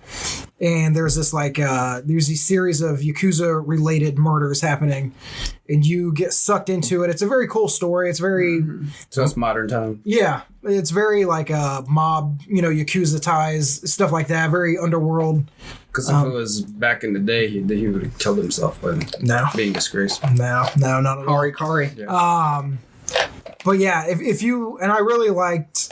and there's this there's these series of Yakuza related murders happening, and you get sucked into it. It's a very cool story. It's very So it's modern time. yeah, it's very like mob, Yakuza ties, stuff like that. Very underworld. Because if it was back in the day, he would have killed himself by No, being disgraced. no, not at all. Kari Kari. But yeah, if you and I really liked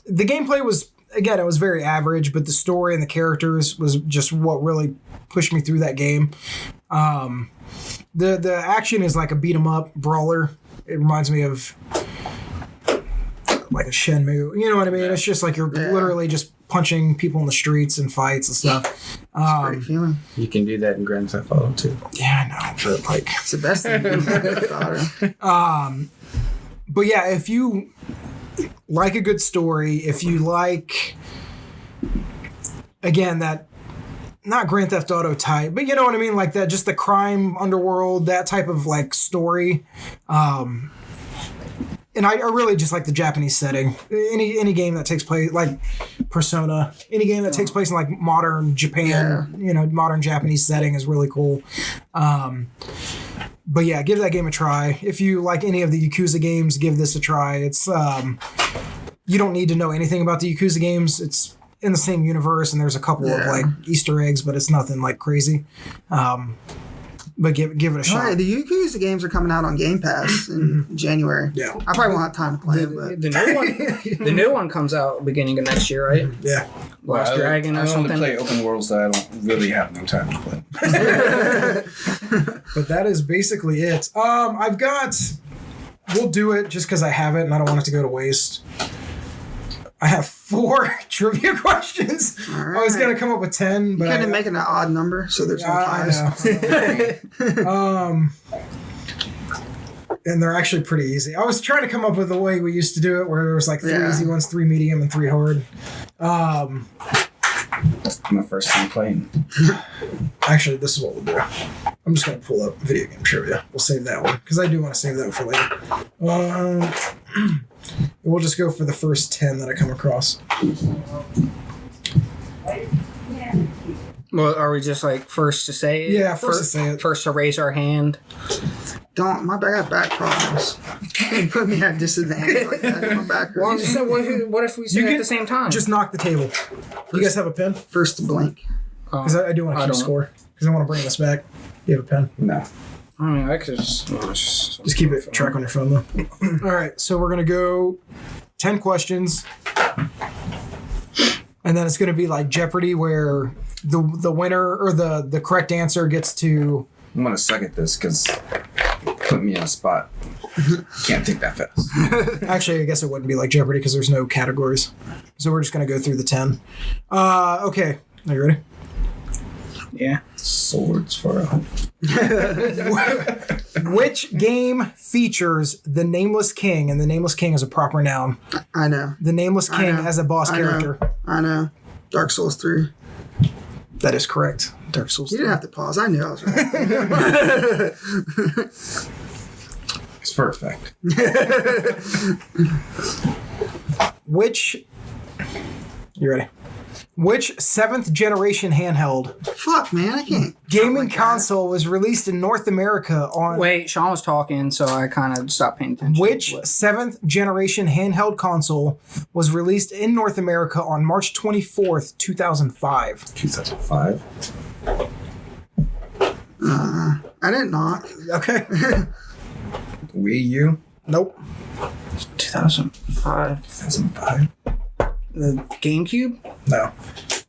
the gameplay was again it was very average, but the story and the characters was just what really pushed me through that game. The action is like a beat 'em up brawler. It reminds me of like a Shenmue. You know what I mean? It's just like you're literally just punching people in the streets and fights and stuff. Great feeling. You can do that in Grand Theft Auto too. Yeah, I know, but like. It's the best thing. Daughter. But yeah, if you like a good story, if you like, again, that not Grand Theft Auto type, but you know what I mean, like that, just the crime underworld, that type of like story. And I really just like the Japanese setting. Any game that takes place, like Persona, any game that takes place in like modern Japan, modern Japanese setting is really cool. But yeah, give that game a try. If you like any of the Yakuza games, give this a try. It's you don't need to know anything about the Yakuza games. It's in the same universe, and there's a couple of like Easter eggs, but it's nothing like crazy. But give it a shot. Right, the Yakuza games are coming out on Game Pass in January. Yeah. I probably won't have time to play it, but The new one comes out beginning of next year, right? Yeah. Last Dragon or I only something. play open world, so I don't really have no time to play. But that is basically it. We'll do it just because I have it and I don't want it to go to waste. I have 4 trivia questions. I was going to come up with 10, but you couldn't make it an odd number, so there's no I ties. know. And they're actually pretty easy. I was trying to come up with the way we used to do it where there was like 3 easy ones, 3 medium, and 3 hard. My first time playing. Actually, this is what we'll do. I'm just going to pull up video game trivia. We'll save that one because I do want to save that for later. We'll just go for the first 10 that I come across. Well, are we just like first to say it? Yeah, first to say it. First to raise our hand. I got back problems. You put me at disadvantage like that. My back Well, I'm hurts. just saying, what if we say it at the same time? Just knock the table. You guys have a pen? First to blink. Because I do want to keep don't. score. Because I want to bring this back. You have a pen? No. I mean, I could just Just keep it track on your phone, though. All right, so we're going to go 10 questions. And then it's going to be like Jeopardy, where the winner or the correct answer gets to... I'm going to suck at this because put me in a spot. Can't think that fast. Actually, I guess it wouldn't be like Jeopardy because there's no categories. So we're just going to go through the 10. Okay, are you ready? yeah. Swords for a... Which game features the Nameless King? And the Nameless King is a proper noun. I know. The Nameless King know. as a boss I know. character. I know. Dark Souls 3. That is correct. Dark Souls. You didn't have to pause. I knew I was right. It's for effect. You ready? Which 7th generation handheld Fuck, man, I can't. gaming console was released in North America on... Wait, Sean was talking, so I kind of stopped paying attention. Which 7th generation handheld console was released in North America on March 24th, 2005? 2005. I didn't knock. Okay. Wii U. Nope. 2005. 2005. The GameCube? No.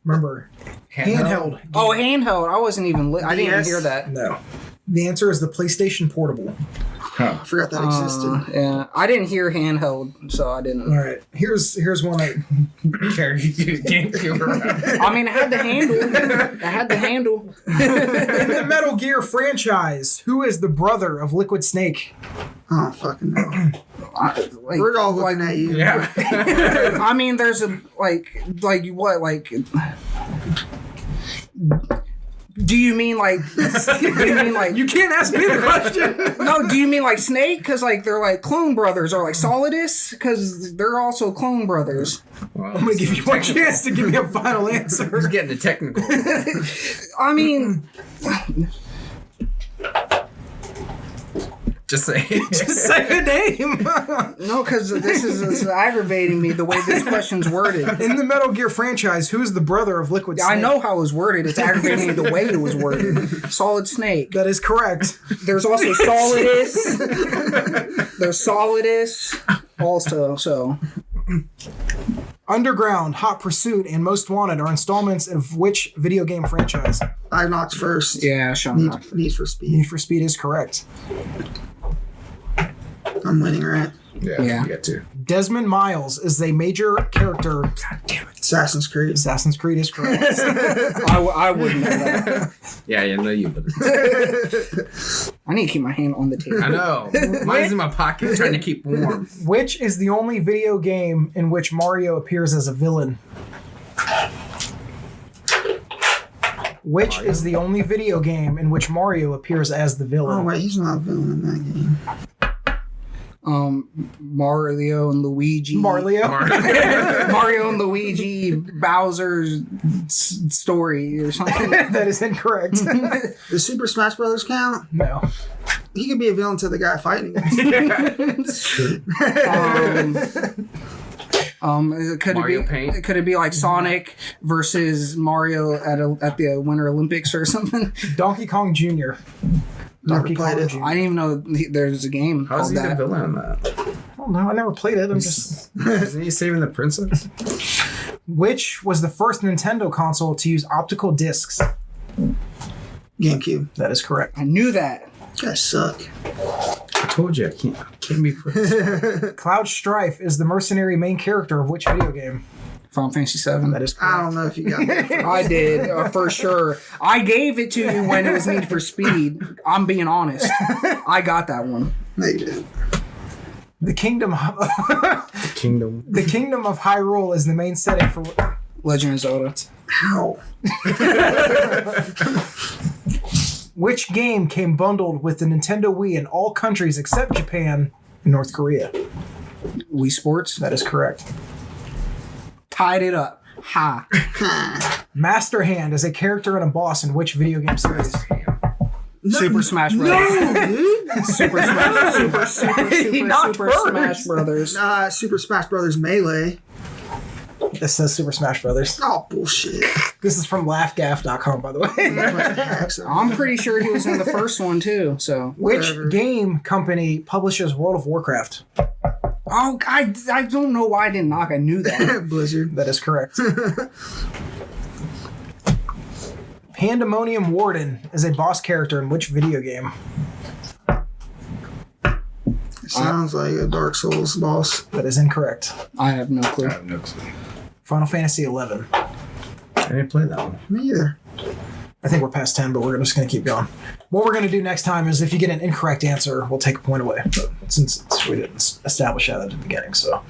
Remember, handheld. Oh, handheld. I wasn't even. I didn't even DS? hear that. No. The answer is the PlayStation Portable. Huh. I forgot that existed. Yeah, I didn't hear handheld, so I didn't. All right. Here's one that... Carry GameCube around. I mean, I had the handle. In the Metal Gear franchise, who is the brother of Liquid Snake? Oh, fucking no. We're all looking at you. Yeah. I mean, there's a like what like. Do you mean like? You can't ask me the question. No, do you mean like Snake? Because like they're like clone brothers, or like Solidus? Because they're also clone brothers. Well, I'm going to give you one chance to give me a final answer. He's getting the technical. I mean, Just say it. Just say a name. no, because this is aggravating me the way this question's worded. In the Metal Gear franchise, who is the brother of Liquid Snake? I know how it was worded. It's aggravating me the way it was worded. Solid Snake. That is correct. There's also Solidus. There's Solidus also. So Underground, Hot Pursuit, and Most Wanted are installments of which video game franchise? I knocked first. yeah, Sean. Need for Speed. Need for Speed is correct. I'm winning, right? Yeah, Yeah. you get to. Desmond Miles is a major character. God damn it. Assassin's Creed. Assassin's Creed is correct. I wouldn't know that. Yeah, you know you, but I need to keep my hand on the table. I know. Mine's in my pocket trying to keep warm. Which is the only video game in which Mario appears as a villain? Which Mario? is the only video game in which Mario appears as the Oh, villain? wait, he's not a villain in that game. Mario and Luigi. Mario. Mario and Luigi Bowser's story or something. That is incorrect. Does Super Smash Brothers count? No. He could be a villain to the guy fighting against him. Mario Paint? Could it be like Sonic versus Mario at the Winter Olympics or something? Donkey Kong Jr. Never Donkey played Kong it. Jr. I didn't even know there's a game How's called he the that. villain on that? I don't know. I never played it. I'm just... Isn't he saving the princess? Which was the first Nintendo console to use optical discs? GameCube. That is correct. I knew that. You guys suck. I told you I can't be Prince. Cloud Strife is the mercenary main character of which video game? Final Fantasy VII. That is I correct. don't know if you got that. I did, for sure. I gave it to you when it was Need for Speed. I'm being honest. I got that one. No, you didn't. The Kingdom Kingdom. The Kingdom of Hyrule is the main setting for... Legend of Zelda. How? Which game came bundled with the Nintendo Wii in all countries except Japan and North Korea? Wii Sports. That is correct. Tied it up. Ha. Master Hand is a character and a boss in which video game series? Super Smash Brothers. No, dude. Super Smash Brothers. Super Smash Brothers Melee. This says Super Smash Brothers. Oh, bullshit. This is from laughgaff.com, by the way. I'm pretty sure he was in the first one too. So. Which Whatever. game company publishes World of Warcraft? Oh, I don't know why I didn't knock. I knew that. Blizzard. That is correct. Pandemonium Warden is a boss character in which video game? Sounds like a Dark Souls boss. That is incorrect. I have no clue. I have no clue. Final Fantasy 11. I didn't play that one. Me either. I think we're past 10, but we're just going to keep going. What we're going to do next time is if you get an incorrect answer, we'll take a point away. But since we didn't establish that at the beginning, so.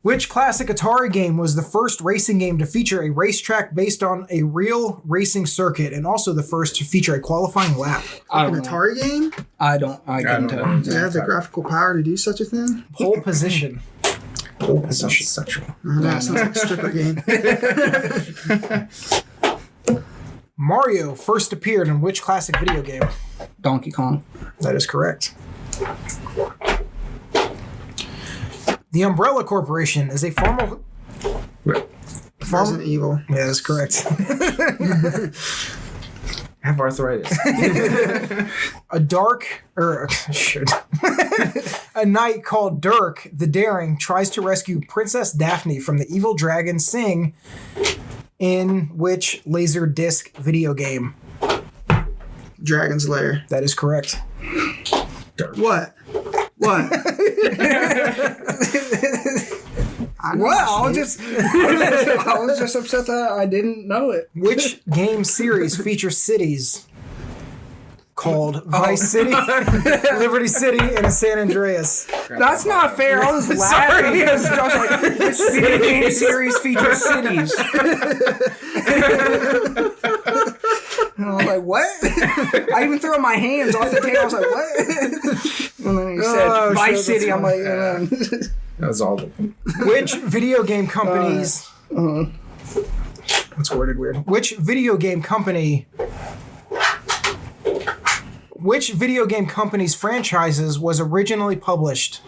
Which classic Atari game was the first racing game to feature a racetrack based on a real racing circuit and also the first to feature a qualifying lap? I An don't know. Atari game? I couldn't don't tell. know. Does it have the graphical power to do such a thing? Pole position. Pole position. Sexual. That sounds like a stripper game. Mario first appeared in which classic video game? Donkey Kong. That is correct. The Umbrella Corporation is a formal... Resident Evil. Yeah, that's correct. I have arthritis. A knight called Dirk the Daring tries to rescue Princess Daphne from the evil dragon Sing in which Laserdisc video game? Dragon's Lair. That is correct. What? What? I know Well, shit. I was just upset that I didn't know it. Which game series features cities called Vice City, Liberty City, and San Andreas? That's not fair. I was laughing. I was like, which video game series features cities? And I was like, what? I even threw my hands off the table. I was like, what? And then he said, Oh, Vice shit, City. that's I'm like, That was all. Which video game companies... That's worded weird. Which video game company's franchises was originally published?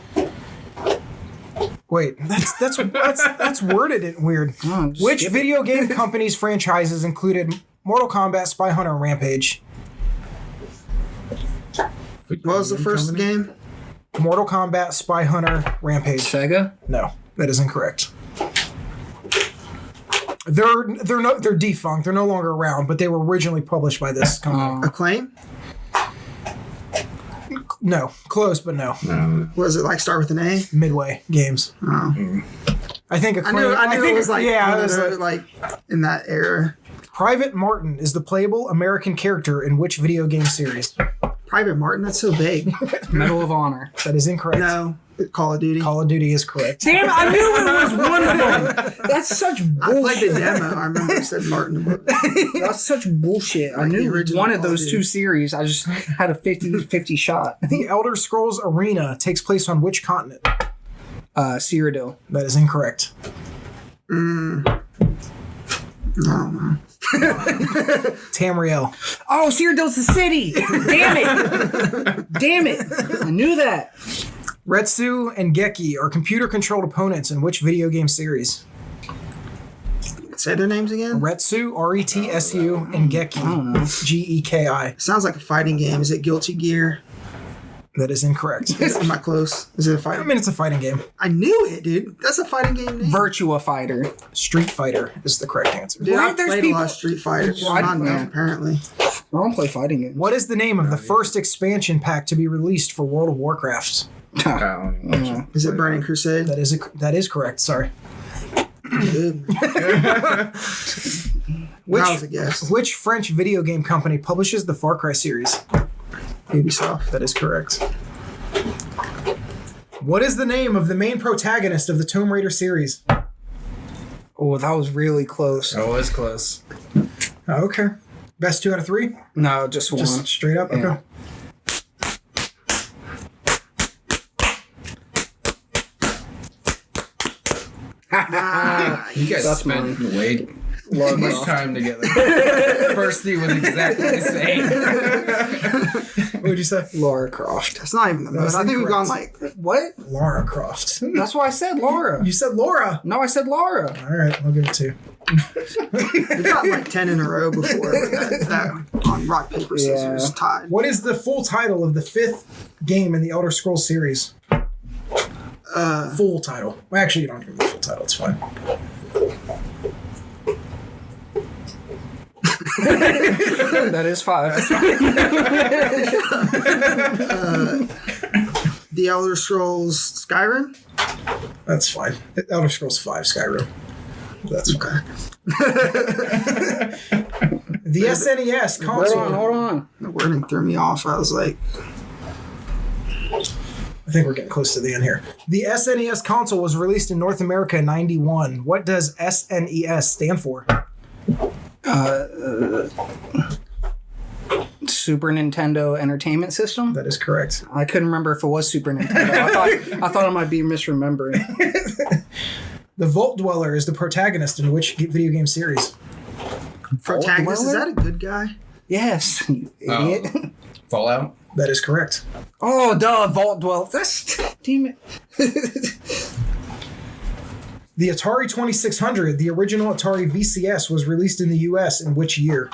Wait, that's worded it weird. just Which skip it. video game company's franchises included Mortal Kombat, Spy Hunter, and Rampage? What was the first game? Mortal Kombat, Spy Hunter, Rampage. Sega? No, that is incorrect. They're defunct. They're no longer around, but they were originally published by this company. Acclaim? No, close, but no. Was it like start with an A? Midway Games. Oh. I think I knew it was like, yeah, one it of was those, like in that era. Private Martin is the playable American character in which video game series? Private Martin, that's so vague. Medal of Honor. That is incorrect. No, Call of Duty. Call of Duty is correct. Damn it, I knew it was one of them. That's such I played bullshit. the demo. I remember it said Martin. That's such bullshit. I Like the knew original one of Call of those Duty. two series. I just had a 50-50 shot. The Elder Scrolls Arena takes place on which continent? Cyrodiil. That is incorrect. I don't know. Tamriel. Oh, Cyrodiil's the city. Damn it. Damn it. I knew that. Retsu and Geki are computer-controlled opponents in which video game series? Say their names again. Retsu, R-E-T-S-U, and Geki, don't know. G-E-K-I. Sounds like a fighting game. Is it Guilty Gear? That is incorrect. Am I close? Is it a I fighting? mean, it's a fighting game. I knew it, dude. That's a fighting game name. Virtua Fighter. Street Fighter is the correct answer. Dude, Why I've there's played a lot people- of Street Fighter. Why- Not enough, yeah. apparently. I don't play fighting games. What is the name of the first expansion pack to be released for World of Warcraft? Is it Burning Crusade? That is correct. Sorry. Good. That was a guess. Which French video game company publishes the Far Cry series? Ubisoft. That is correct. What is the name of the main protagonist of the Tomb Raider series? Oh, that was really close. That was close. Oh, okay. Best 2 out of 3? No, just one. Just straight up? Yeah. Okay. You guys That's spent way too Lara much Croft. time together. First thing was exactly the same. What would you say? Lara Croft. That's not even the most. That's I think we've gone incorrect. like What? Lara Croft. That's why I said Laura. You said Laura. No, I said Laura. All right, I'll give it to you. we've gotten like 10 in a row before. That on rock paper scissors Yeah. tied. What is the full title of the 5th game in the Elder Scrolls series? Full title. Well, actually, you don't give me the full title. It's fine. That is 5. The Elder Scrolls Skyrim. That's fine. Elder Scrolls 5 Skyrim. That's fine. The SNES console. Hold on. The wording threw me off. I was like, I think we're getting close to the end here. The SNES console was released in North America in 91. What does SNES stand for? Super Nintendo Entertainment System. That is correct. I couldn't remember if it was Super Nintendo. I thought I might be misremembering. The Vault Dweller is the protagonist in which video game series? Protagonist, is that a good guy? Yes, you idiot. Fallout. That is correct. Oh, duh, Vault Dweller. That's damn it. The Atari 2600, the original Atari VCS, was released in the U.S. in which year?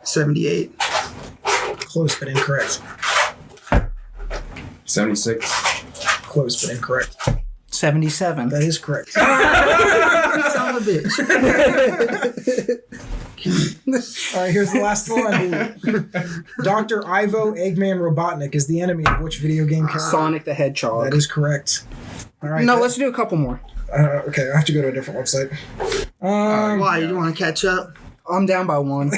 78. Close but incorrect. 76. Close but incorrect. 77. That is correct. Son of a bitch. All right, here's the last one. Dr. Ivo Eggman Robotnik is the enemy of which video game character? Sonic the Hedgehog. That is correct. All right. No, let's do a couple more. Okay, I have to go to a different website. Why? You want to catch up? I'm down by one.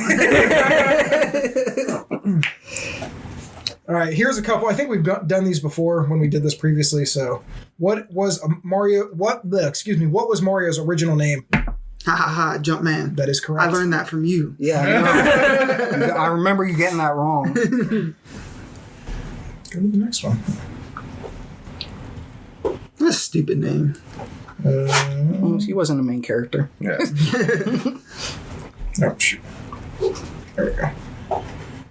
All right, here's a couple. I think we've done these before when we did this previously. So, what was What was Mario's original name? Ha ha ha! Jumpman. That is correct. I learned that from you. Yeah, I know. I remember you getting that wrong. Go to the next one. That's a stupid name. He wasn't the main character. Yeah. Oh shoot! There we go.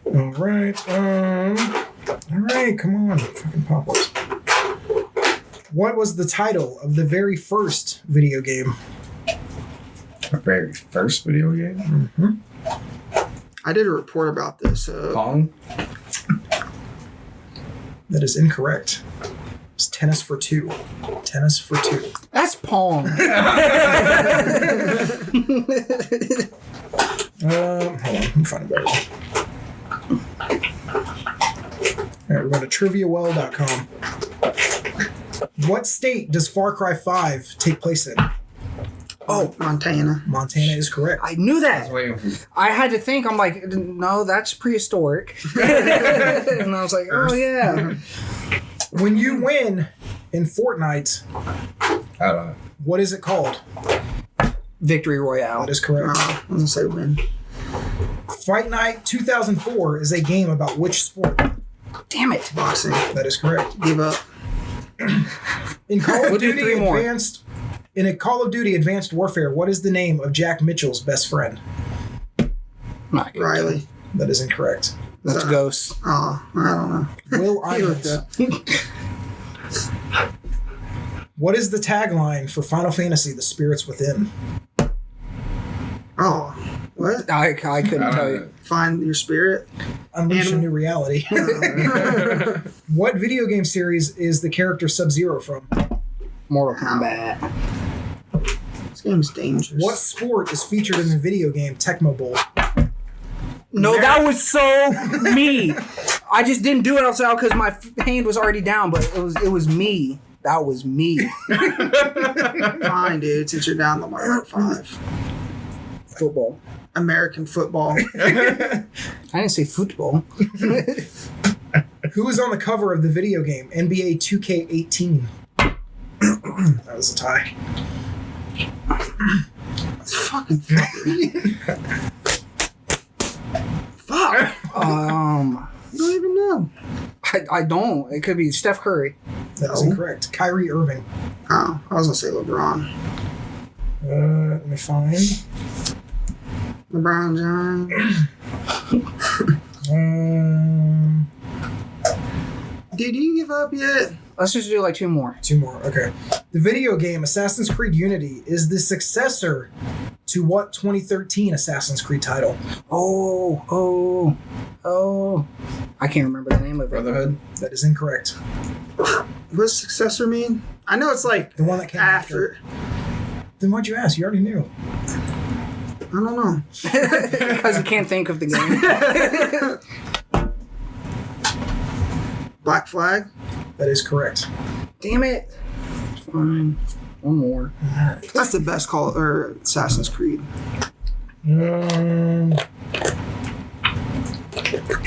All right. All right. Come on, fucking pop-ups. What was the title of the very first video game? Our very first video game? Mm-hmm. I did a report about this. Pong? That is incorrect. It's Tennis for Two. Tennis for Two. That's Pong. Hold on. Let me find a better one. All right, we're going to triviawell.com. What state does Far Cry 5 take place in? Oh, Montana. Montana is correct. I knew that. Waiting for I had to think. I'm like, no, that's prehistoric. And I was like, oh yeah. When you win in Fortnite, I don't know. what is it called? Victory Royale. That is correct. I was gonna say win. Fight Night 2004 is a game about which sport? Damn it. Boxing. That is correct. Give up. In Call of We'll do Duty three more. Advanced, in a Call of Duty Advanced Warfare, what is the name of Jack Mitchell's best friend? Not good. Riley. That is incorrect. That's Ghost. Oh, I don't know. Will He looked Irons. up. What is the tagline for Final Fantasy: The Spirits Within? Oh, what? I couldn't tell you. Find your spirit. Unleash a new reality. What video game series is the character Sub-Zero from? Mortal Kombat. This game's dangerous. What sport is featured in the video game Tecmo Bowl? No, that was so me. I just didn't do it outside because my hand was already down, but it was me. That was me. Fine, dude. Since you're down, Lamar, like 5. Football. American football. I didn't say football. Who is on the cover of the video game NBA 2K18? That was a tie. Fucking fuck. You don't even know. I don't. It could be Steph Curry. That is incorrect. Kyrie Irving. Oh, I was gonna say LeBron. Let me find. LeBron James. Did you give up yet? Let's just do like 2 more. 2 more. Okay. The video game Assassin's Creed Unity is the successor to what 2013 Assassin's Creed title? Oh. I can't remember the name of it. Brotherhood? That is incorrect. What does successor mean? I know it's like The one that came after. Then why'd you ask? You already knew. I don't know. Because you can't think of the game. Black Flag. That is correct. Damn it. Fine. 1 more. That's the best call or Assassin's Creed. Trying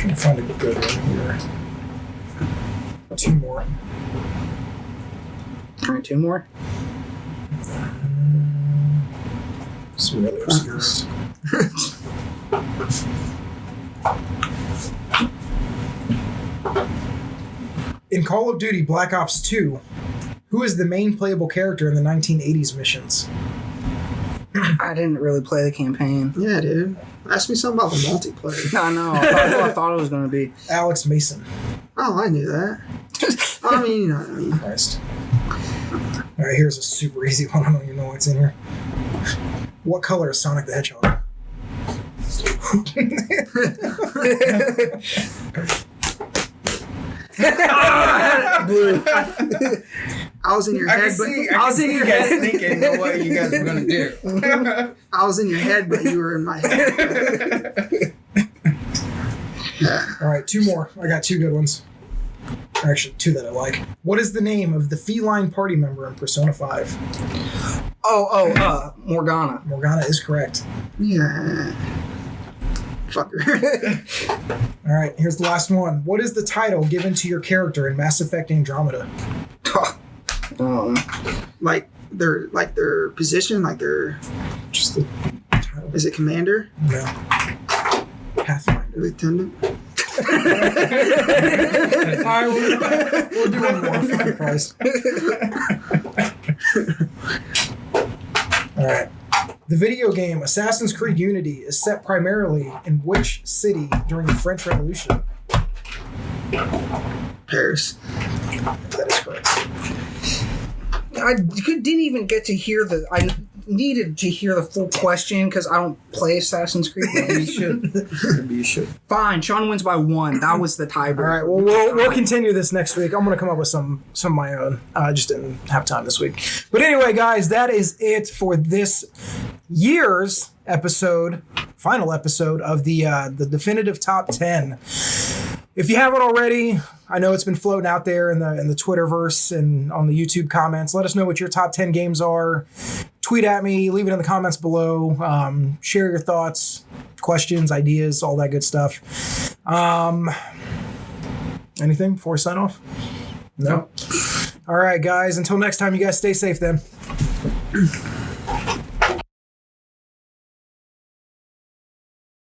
to find a good one here. 2 more. All right, 2 more. It's really obscure. In Call of Duty Black Ops 2, who is the main playable character in the 1980s missions? I didn't really play the campaign. Yeah, dude. Ask me something about the multiplayer. I know. I thought it was going to be. Alex Mason. Oh, I knew that. I mean, you know what I mean. Christ. All right, here's a super easy one. I don't even know what's in here. What color is Sonic the Hedgehog? Blue. I was in your head, but I was in your guys thinking of what you guys were gonna do. I was in your head, but you were in my head. All right, 2 more. I got 2 good ones. Actually, 2 that I like. What is the name of the feline party member in Persona 5? Morgana. Morgana is correct. Yeah. Fucker. All right, here's the last one. What is the title given to your character in Mass Effect Andromeda? like their position, like their. Just the title. Is it commander? No. Pathfinder. Lieutenant. All right, we'll do one more for the price. All right. The video game Assassin's Creed Unity is set primarily in which city during the French Revolution? Paris. That is correct. I didn't even get to hear I needed to hear the full question because I don't play Assassin's Creed. You should. Maybe you should. Fine, Sean wins by 1. That was the tiebreaker. All right, well, we'll continue this next week. I'm going to come up with some of my own. I just didn't have time this week. But anyway, guys, that is it for this year's episode, final episode of the definitive top 10. If you haven't already, I know it's been floating out there in the Twitterverse and on the YouTube comments. Let us know what your top 10 games are. Tweet at me, leave it in the comments below. Share your thoughts, questions, ideas, all that good stuff. Anything before we sign off? No. All right, guys. Until next time, you guys stay safe then.